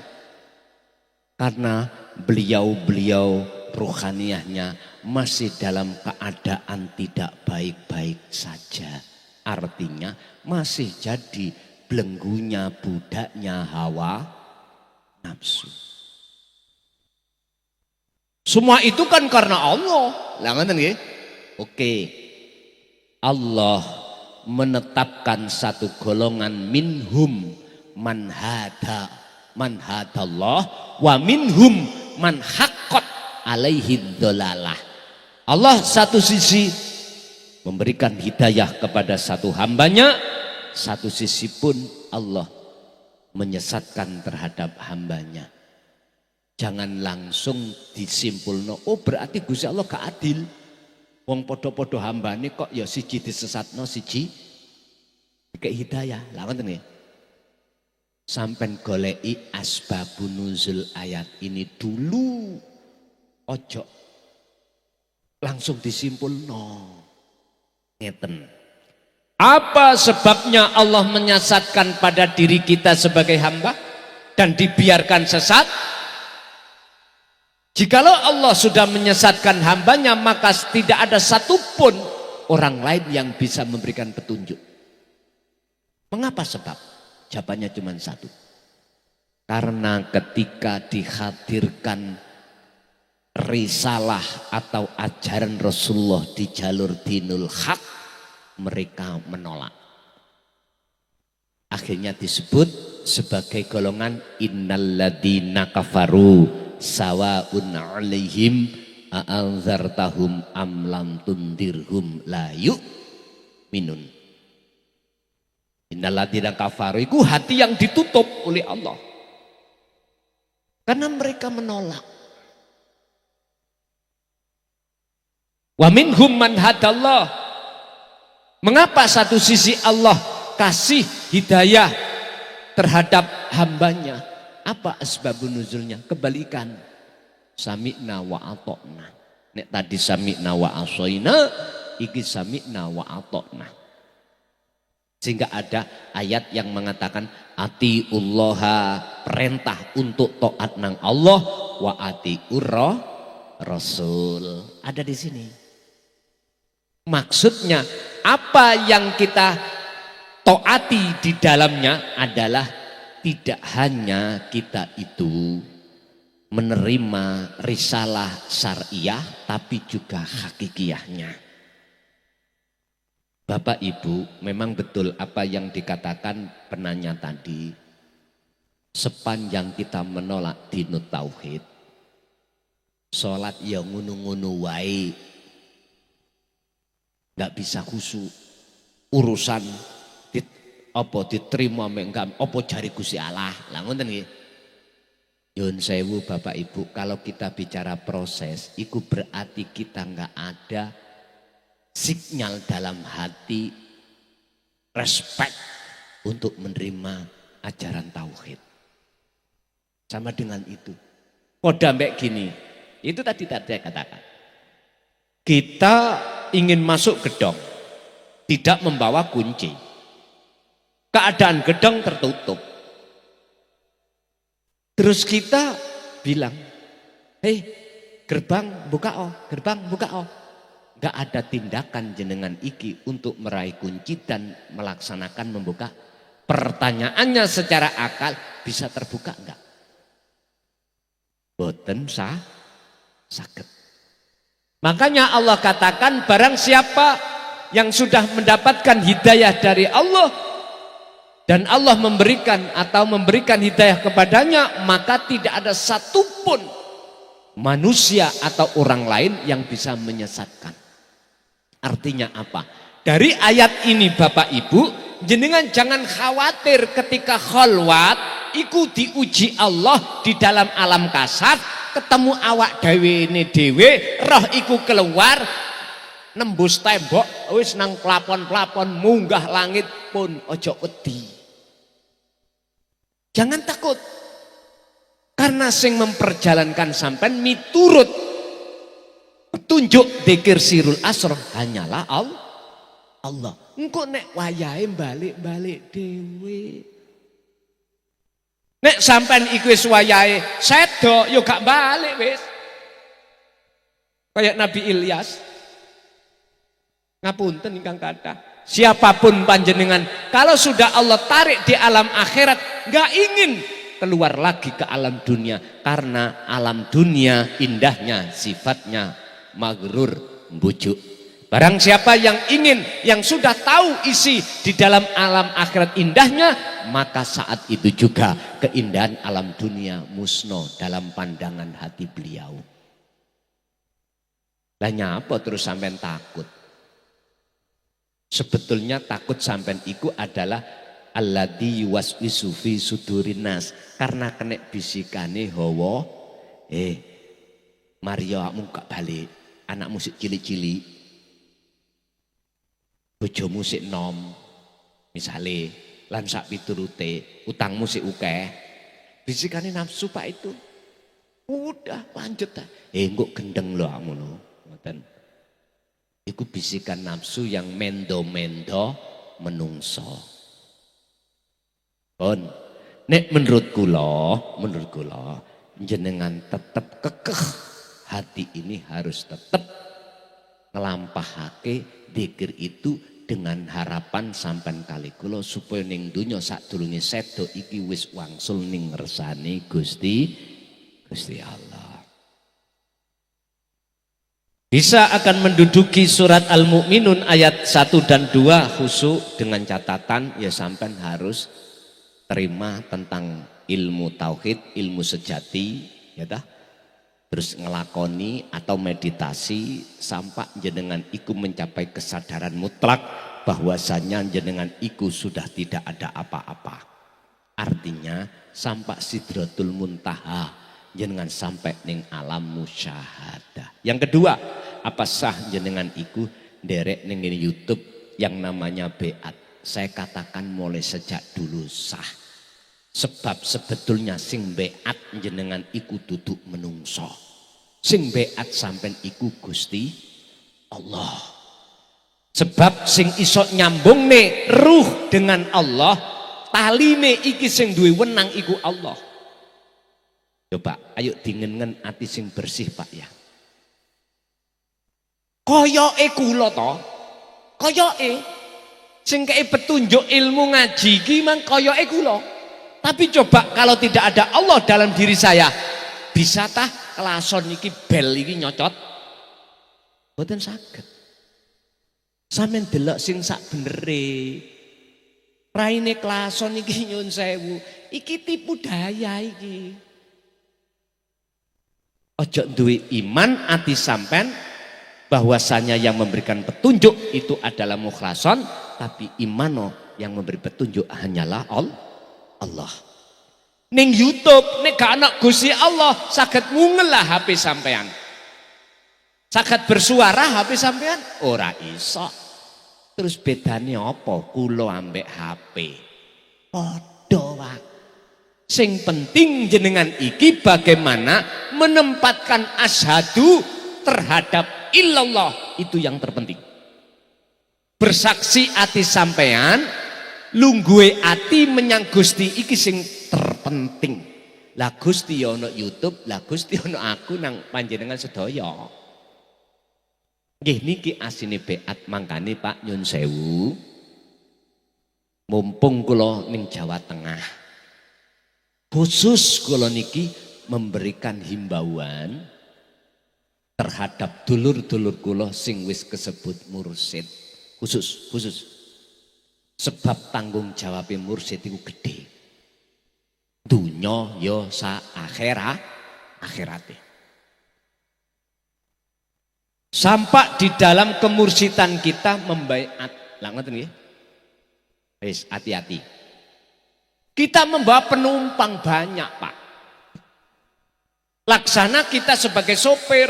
Karena beliau-beliau rohaniahnya masih dalam keadaan tidak baik-baik saja. Artinya masih jadi belenggunya budaknya hawa nafsu. Semua itu kan karena Allah. Lah ngoten nggih? Oke. Allah menetapkan satu golongan minhum man hadallah wa minhum man haqqat alaihi dhalalah. Allah satu sisi memberikan hidayah kepada satu hambanya, satu sisi pun Allah menyesatkan terhadap hambanya. Jangan langsung disimpulno, oh berarti Gusti Allah gak adil. Wong podo-podo hambane kok ya siji disesatno, siji dikei hidayah. Lah ngoten nggih. Sampai golei asbabun nuzul ayat ini dulu, ojo langsung disimpul ngeten. Apa sebabnya Allah menyesatkan pada diri kita sebagai hamba dan dibiarkan sesat? Jikalau Allah sudah menyesatkan hambanya, maka tidak ada satupun orang lain yang bisa memberikan petunjuk. Mengapa sebab? Jawabannya cuma satu. Karena ketika dihadirkan risalah atau ajaran Rasulullah di jalur dinul haq, mereka menolak. Akhirnya disebut sebagai golongan innalladzina kafaru sawaun alaihim a'anzartahum am lam tundirhum la yu'minun. Innalladzina kafaru itu hati yang ditutup oleh Allah. Karena mereka menolak. Wa minhum man hadallah. Mengapa satu sisi Allah kasih hidayah terhadap hambanya? Apa asbabun nuzulnya? Kebalikan. Sami'na wa atokna. Nek tadi sami'na wa asoina, iki sami'na wa atokna. Sehingga ada ayat yang mengatakan atiullaha, perintah untuk taat nang Allah, wa atiur rasul. Ada di sini. Maksudnya apa yang kita taati di dalamnya adalah tidak hanya kita itu menerima risalah syariah tapi juga hakikiyahnya. Bapak Ibu, memang betul apa yang dikatakan penanya tadi. Sepanjang kita menolak dinut tauhid, sholat ya ngunu-ngunu wae, nggak bisa khusyuk. Urusan diterima enggak apa jari Gusti Allah. Lah ngoten nggih. Yun sewu Bapak Ibu, kalau kita bicara proses, itu berarti kita enggak ada sinyal dalam hati respect untuk menerima ajaran tauhid. Sama dengan itu. Koda mbek gini, itu tadi saya katakan. Kita ingin masuk gedung, tidak membawa kunci. Keadaan gedung tertutup. Terus kita bilang, hei gerbang buka oh, gerbang buka oh. Gak ada tindakan jenengan iki untuk meraih kunci dan melaksanakan membuka. Pertanyaannya secara akal bisa terbuka enggak? Boten sakit. Makanya Allah katakan barang siapa yang sudah mendapatkan hidayah dari Allah dan Allah memberikan hidayah kepadanya, maka tidak ada satupun manusia atau orang lain yang bisa menyesatkan. Artinya apa? Dari ayat ini Bapak Ibu, jenengan jangan khawatir ketika khalwat iku diuji Allah di dalam alam kasar, ketemu awak dhewe ne dhewe, roh iku keluar nembus tembok wis nang plafon-plafon munggah langit pun ojo wedi. Jangan takut. Karena sing memperjalankan sampean miturut petunjuk dzikir sirul asr hanyalah Allah. Engko nek wayahe balik-balik dhewe. Nek sampean iku wis wayahe sedo yo gak balik wis. Kayak Nabi Ilyas. Ngapunten ingkang kathah. Siapapun panjenengan, kalau sudah Allah tarik di alam akhirat, enggak ingin keluar lagi ke alam dunia, karena alam dunia indahnya sifatnya maghrur, bujuk. Barang siapa yang ingin, yang sudah tahu isi di dalam alam akhirat indahnya, maka saat itu juga keindahan alam dunia musno dalam pandangan hati beliau. Lah nyapa terus sampean takut? Sebetulnya takut sampean iku adalah alladzi yuwaswisu fi sudurin nas, karena kena bisikane hawa Mario kamu gak balik, anakmu sik cilik-cilik, bojomu sik nom misale, lan sak piturute, utangmu sik akeh, bisikane nafsu Pak itu. Udah lanjut ta. Engko gendeng lho ngono, ngoten. Iku bisikan nafsu yang mendo-mendo menungso. Pun nek menurut kula jenengan tetap kekeh, hati ini harus tetap ngelampahake dzikir itu dengan harapan sampean kali kula supaya ning donya sadurunge sedo iki wis wangsul ning ngersane Gusti Allah. Bisa akan menduduki surat Al-Mu'minun ayat 1 dan 2 khusyuk dengan catatan ya sampean harus terima tentang ilmu tauhid, ilmu sejati, ya dah. Terus ngelakoni atau meditasi sampai jenengan iku mencapai kesadaran mutlak bahwasanya jenengan iku sudah tidak ada apa-apa. Artinya sampai sidratul muntaha, jenengan sampai ning alam musyahadah. Yang kedua, apa sah jenengan iku derek ning YouTube yang namanya beat? Saya katakan mulai sejak dulu sah. Sebab sebetulnya sing beat jenengan iku duduk menungso. Sing beat sampean iku Gusti Allah. Sebab sing iso nyambung nih ruh dengan Allah, taline iki sing duwe wenang iku Allah. Coba ayo dingengen ati sing bersih Pak ya. Koyoke kula to. Koyoke sing kei petunjuk ilmu ngaji iki mang koyoke kula. Tapi coba kalau tidak ada Allah dalam diri saya, bisa tah kelason iki bel iki nyocot? Mboten saged. Sampeyan delok sing sak benere. Raine kelason iki nyun sewu, iki tipu daya iki. Ojo duwe iman ati sampean bahwasanya yang memberikan petunjuk itu adalah mukhlason, tapi imano yang memberi petunjuk hanyalah Allah. Ning YouTube nek gak ana Gusti Allah saged mungelah HP sampean. Saged bersuara HP sampean ora iso. Terus bedane apa kula ambek HP? Padha wae. Sing penting jenengan iki bagaimana menempatkan asyhadu terhadap illallah, itu yang terpenting. Bersaksi ati sampean, lungguhe ati menyang Gusti iki sing terpenting. Lah Gusti ana YouTube, lah Gusti ana aku nang panjenengan sedaya. Nggih niki asine beat mangkane Pak nyun sewu. Mumpung kula ning Jawa Tengah. Khusus kula niki memberikan himbauan terhadap dulur-dulur kula sing wis kesebut mursyid. Khusus. Sebab tanggung jawab mursyid itu gede. Dunya ya sa akhirate. Sampai di dalam kemursitan kita membaiat. Lah ngoten nggih. Wis hati-hati. Kita membawa penumpang banyak, Pak. Laksana kita sebagai sopir.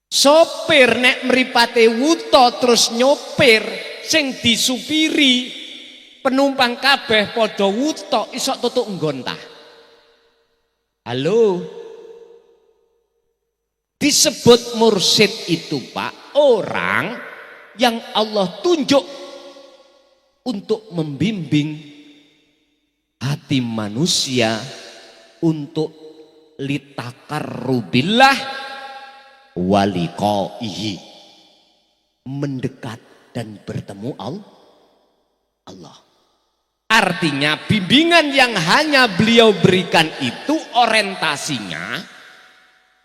Sopir nek mripate wuto terus nyopir sing disupiri penumpang kabeh padha wuto isok tutuk nggon ta. Halo. Disebut mursyid itu Pak, orang yang Allah tunjuk untuk membimbing hati manusia untuk litakarrubillah waliqaihi, mendekat dan bertemu Allah. Artinya bimbingan yang hanya beliau berikan itu orientasinya,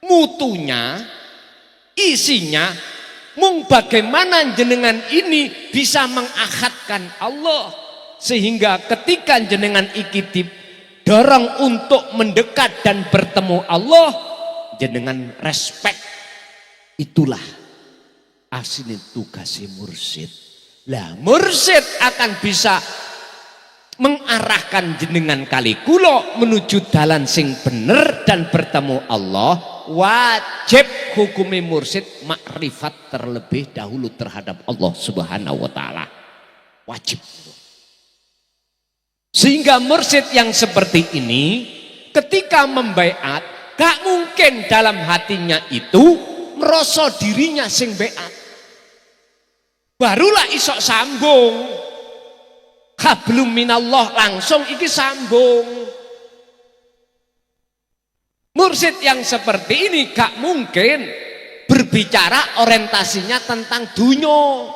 mutunya, isinya mung bagaimana jenengan ini bisa mengakhatkan Allah, sehingga ketika jenengan iki didorong untuk mendekat dan bertemu Allah, jenengan respect. Itulah asli tugasnya mursyid. Lah mursyid akan bisa mengarahkan jenengan kali kulo menuju dalan sing bener dan bertemu Allah. Wajib hukumi mursyid makrifat terlebih dahulu terhadap Allah Subhanahu wa taala. Wajib. Sehingga mursyid yang seperti ini ketika membaiat gak mungkin dalam hatinya itu merasa dirinya sing baiat. Barulah isok sambung. Hablum minallah langsung iki sambung. Mursyid yang seperti ini gak mungkin berbicara orientasinya tentang dunia.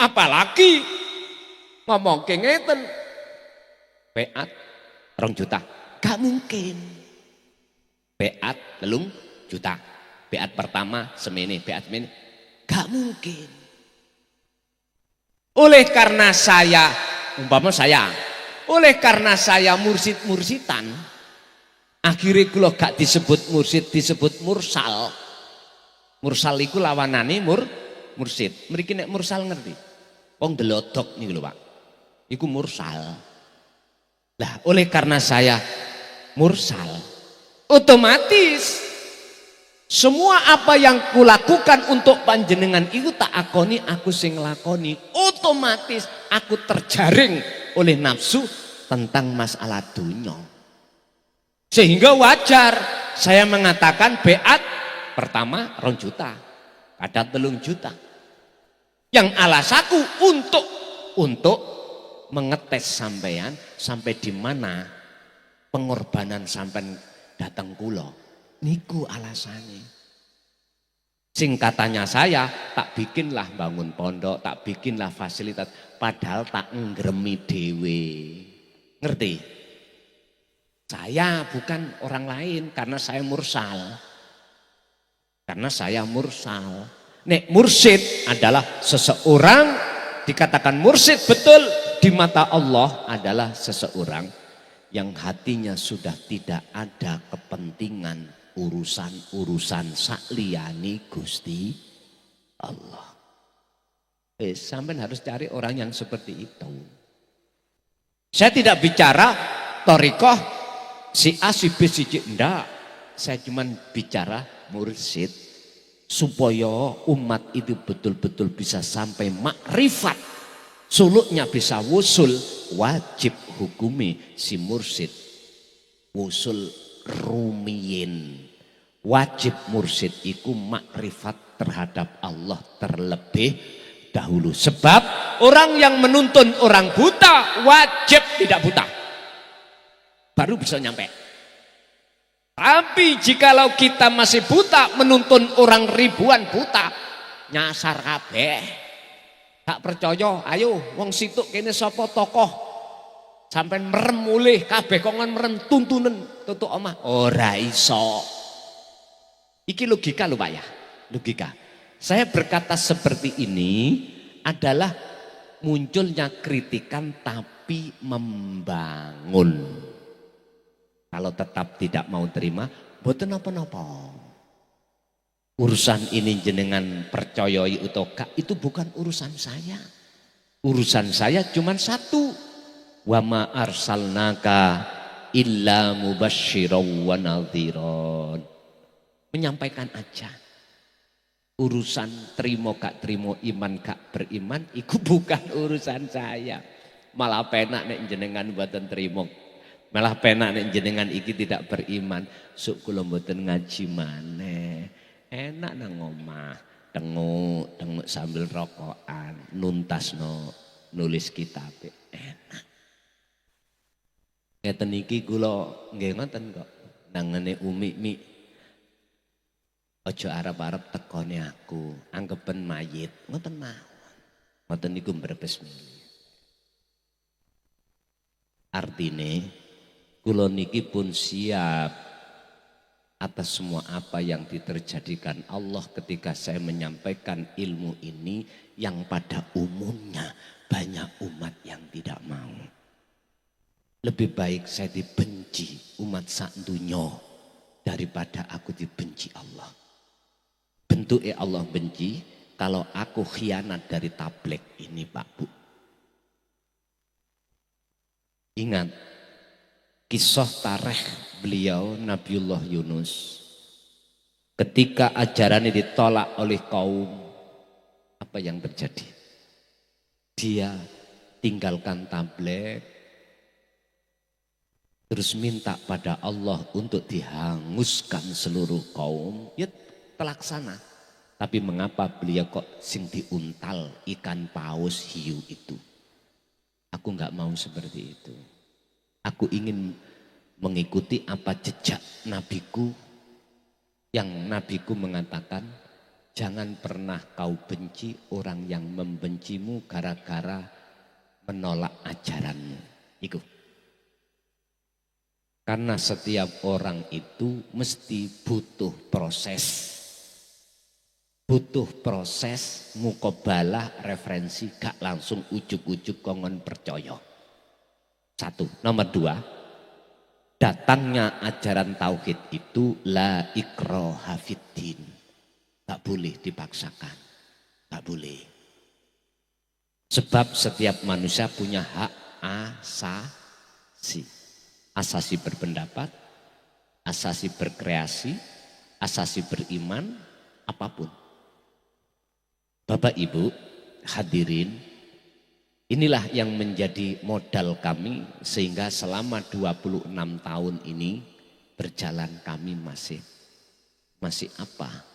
Apalagi ngomong ngeten beat 2 juta. Gak mungkin. Beat 3 juta. Beat pertama semene, beat semene. Gak mungkin. Oleh karena saya, oleh karena saya mursyid-mursidan, akhirnya kula gak disebut mursyid, disebut mursal. Mursal iku lawanane mursyid. Mriki nek mursal ngerti? Wong delodok niku lho, Pak. Iku mursal. Lah, oleh karena saya mursal, otomatis semua apa yang kulakukan untuk panjenengan itu tak akoni, aku sing lakoni. Otomatis aku terjaring oleh nafsu tentang masalah dunia. Sehingga wajar saya mengatakan beat pertama 2 juta, kadang 3 juta. Yang alasaku untuk mengetes sampean sampai di mana pengorbanan sampean datang kulo. Niku alasannya. Singkatannya saya tak bikinlah bangun pondok, tak bikinlah fasilitas, padahal tak nggremi dewe. Ngerti? Saya bukan orang lain karena saya mursal. Karena saya mursal. Nek mursyid adalah seseorang, dikatakan mursyid betul di mata Allah adalah seseorang yang hatinya sudah tidak ada kepentingan urusan-urusan sakliyane Gusti Allah. Sampean harus cari orang yang seperti itu. Saya tidak bicara thariqah si A si B si C, enggak. Saya cuma bicara mursyid supaya umat itu betul-betul bisa sampai makrifat, suluknya bisa wusul. Wajib hukumi si mursyid wusul rumiyin. Wajib mursyid iku makrifat terhadap Allah terlebih dahulu. Sebab orang yang menuntun orang buta wajib tidak buta, baru bisa nyampe. Tapi jikalau kita masih buta menuntun orang ribuan buta, nyasar kabeh. Tak percaya, ayo wong situk kene sapa tokoh sampai merem mulih kabeh kongon merem tuntunen tutuk omah ora iso. Iki logika lho Pak ya, logika. Saya berkata seperti ini adalah munculnya kritikan tapi membangun. Kalau tetap tidak mau terima, Mboten napa-napa. Urusan ini jenengan percayai atau gak itu bukan urusan saya. Urusan saya cuma satu. Wa ma arsalnaka illa mubasysyiran wa nadhiran. Menyampaikan aja. Urusan terima gak terima, iman gak beriman, itu bukan urusan saya. Malah penak nek jenengan mboten terima. Malah penak nek jenengan iki tidak beriman. Suk kula mboten ngaji maneh. Enak nang omah, tenguk sambil rokokan, nuntasno nulis kitab. Enak. Ngeten iki kula nggih ngoten kok. Nangane Umi Mi. Aja arep-arep tekone aku, anggepen mayit. Ngoten mawon. Ngoten niku mbrebes milih. Artine kula niki pun siap atas semua apa yang diterjadikan Allah ketika saya menyampaikan ilmu ini yang pada umumnya banyak umat yang tidak mau. Lebih baik saya dibenci umat sak dunya daripada aku dibenci Allah. Bentuknya Allah benci kalau aku khianat dari tabligh ini Pak Bu. Ingat kisah tarikh beliau Nabiullah Yunus. Ketika ajarannya ditolak oleh kaum, apa yang terjadi? Dia tinggalkan tabligh, terus minta pada Allah untuk dihanguskan seluruh kaum. Ya terlaksana. Tapi mengapa beliau kok sing diuntal ikan paus hiu itu? Aku nggak mau seperti itu. Aku ingin mengikuti apa jejak nabiku yang nabiku mengatakan jangan pernah kau benci orang yang membencimu gara-gara menolak ajaranmu. Itu. Karena setiap orang itu mesti butuh proses. Butuh proses mukobalah referensi gak langsung ujuk-ujuk kongon percaya. Satu. Nomor dua, datangnya ajaran tauhid itu la ikraha fiddin. Gak boleh dipaksakan. Gak boleh. Sebab setiap manusia punya hak asasi. Asasi berpendapat, asasi berkreasi, asasi beriman, apapun. Bapak Ibu hadirin, inilah yang menjadi modal kami sehingga selama 26 tahun ini berjalan kami masih apa?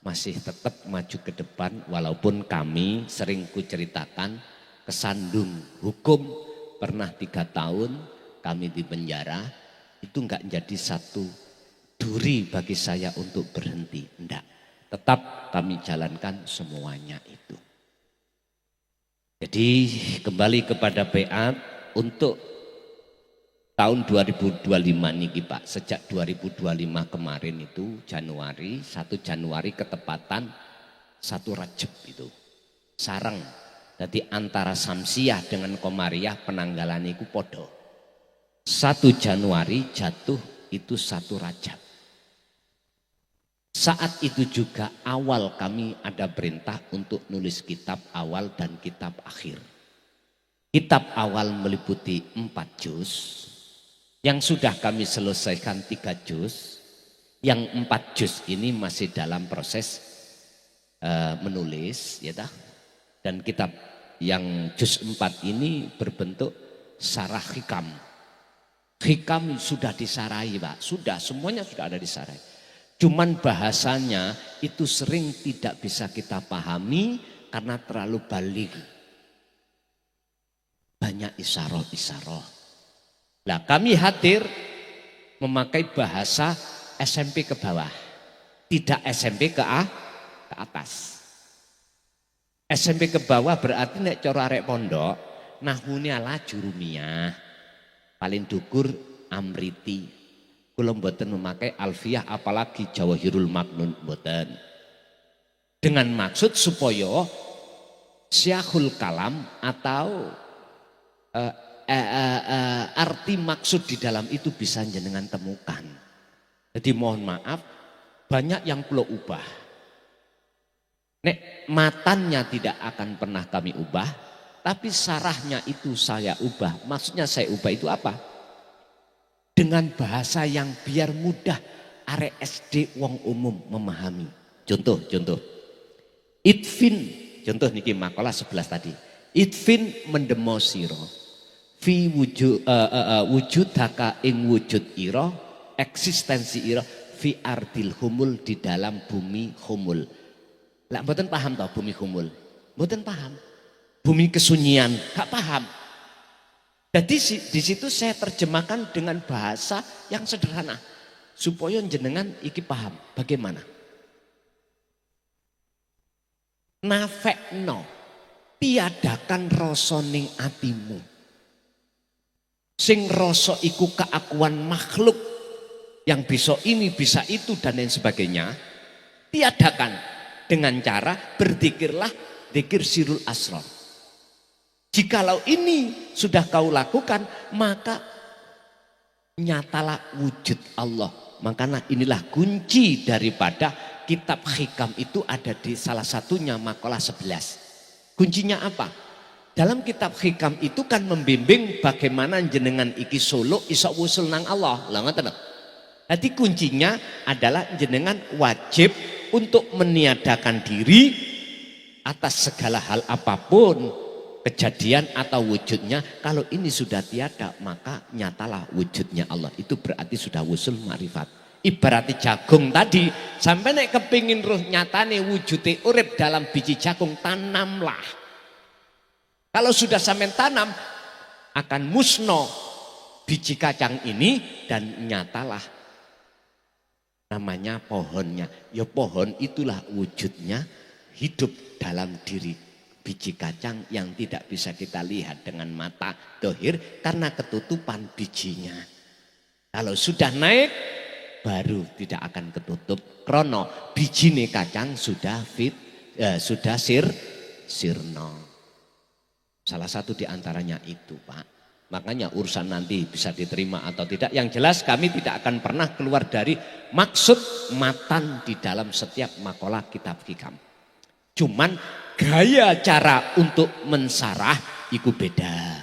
Masih tetap maju ke depan walaupun kami sering kuceritakan kesandung hukum pernah 3 tahun kami di penjara, itu enggak jadi satu duri bagi saya untuk berhenti, enggak. Tetap kami jalankan semuanya itu. Jadi kembali kepada Beat untuk tahun 2025 nih Pak. Sejak 2025 kemarin itu Januari, 1 Januari ketepatan 1 Rajab itu. Sarang. Jadi antara Samsiah dengan Komariah penanggalan itu podo. 1 Januari jatuh itu 1 Rajab. Saat itu juga awal kami ada perintah untuk nulis kitab awal dan kitab akhir. Kitab awal meliputi 4 juz, yang sudah kami selesaikan 3 juz, yang 4 juz ini masih dalam proses menulis, ya dah. Dan kitab yang juz 4 ini berbentuk sarah hikam. Hikam sudah disarai Pak, sudah semuanya sudah ada disarai. Cuman bahasanya itu sering tidak bisa kita pahami karena terlalu balik. Banyak isyarah-isyarah. Nah kami hadir memakai bahasa SMP ke bawah. Tidak SMP ke atas. SMP ke bawah berarti nek cara arek pondok. Nahune ala jurumiyah. Paling dukur amriti. Kula mboten memakai alfiyah apalagi Jawahirul Maknun mboten. Dengan maksud supaya syakhul kalam atau arti maksud di dalam itu bisa jenengan temukan. Jadi mohon maaf, banyak yang perlu ubah. Nek matannya tidak akan pernah kami ubah, tapi sarahnya itu saya ubah. Maksudnya saya ubah itu apa? Dengan bahasa yang biar mudah arek SD wong umum memahami. Contoh. Itfin, contoh niki makalah 11 tadi. Itfin mendemo siro. Fi wujudaka ing wujud iro, eksistensi iro fi ardil humul di dalam bumi humul. Lah mboten paham tau bumi humul. Mboten paham. Bumi kesunyian, gak paham. Jadi di situ saya terjemahkan dengan bahasa yang sederhana supaya jenengan iki paham bagaimana. Nafekno, tiadakan rasa ning atimu. Sing rasa iku keakuan makhluk yang bisa ini, bisa itu dan lain sebagainya. Tiadakan dengan cara berzikirlah zikir sirul asrar. Jikalau ini sudah kau lakukan, maka nyatalah wujud Allah. Makanya inilah kunci daripada kitab hikam itu ada di salah satunya makalah 11. Kuncinya apa? Dalam kitab hikam itu kan membimbing bagaimana jenengan iki solo iso wusul nang Allah. Lah ngoten. Jadi kuncinya adalah jenengan wajib untuk meniadakan diri atas segala hal apapun, kejadian atau wujudnya. Kalau ini sudah tiada, maka nyatalah wujudnya Allah. Itu berarti sudah wusul ma'rifat. Ibarat jagung tadi, sampai nek kepingin roh nyatane wujudnya urip dalam biji jagung, tanamlah. Kalau sudah sampai tanam, akan musno biji kacang ini dan nyatalah namanya pohonnya. Ya pohon itulah wujudnya, hidup dalam diri biji kacang yang tidak bisa kita lihat dengan mata dohir karena ketutupan bijinya. Kalau sudah naik baru tidak akan ketutup krono bijine kacang sudah sudah sirno. Salah satu diantaranya itu, Pak. Makanya urusan nanti bisa diterima atau tidak, yang jelas kami tidak akan pernah keluar dari maksud matan di dalam setiap makalah kitab hikam. Cuman gaya cara untuk mensarah itu beda.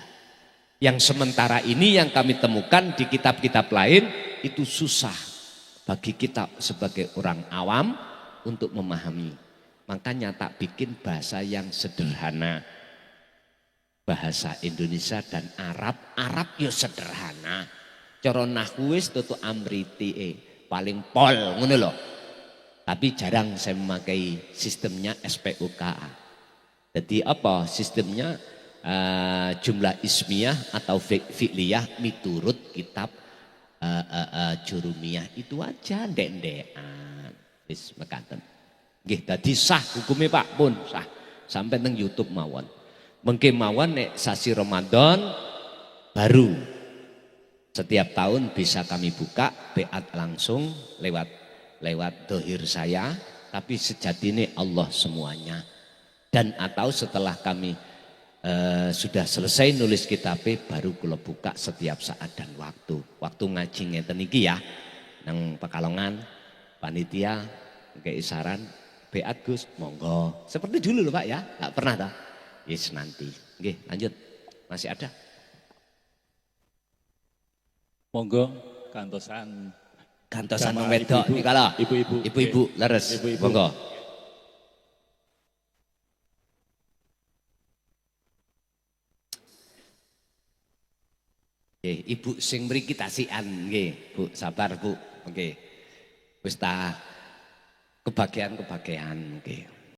Yang sementara ini yang kami temukan di kitab-kitab lain itu susah bagi kita sebagai orang awam untuk memahami. Makanya tak bikin bahasa yang sederhana. Bahasa Indonesia dan Arab ya sederhana. Cara nahwu wis tutu amriti paling pol ngono lho. Tapi jarang saya memakai sistemnya SPUK. Jadi apa sistemnya? Jumlah ismiyah atau fi'liyah miturut kitab Jurumiyah itu aja ndek-ndekan. Wis mekaten. Nggih dadi sah hukume Pak pun sah. Sampai nang YouTube mawon. Mengke mawon nek sasi Ramadan baru setiap tahun bisa kami buka beat langsung lewat dohir saya, tapi sejatinya Allah semuanya. Dan atau setelah kami sudah selesai nulis kitabnya baru kula buka setiap saat dan waktu ngaji ngeten iki ya nang Pekalongan panitia kayak isaran beat Gus monggo seperti dulu loh Pak ya, nggak pernah dah. Yes nanti. Oke, lanjut. Masih ada? Monggo kantosan wong wedok iki kala. Ibu-ibu leres. Monggo. Nggih, Ibu sing mriki tasikan nggih, Bu, sabar Bu. Oke. Wis ta kebagian nggih.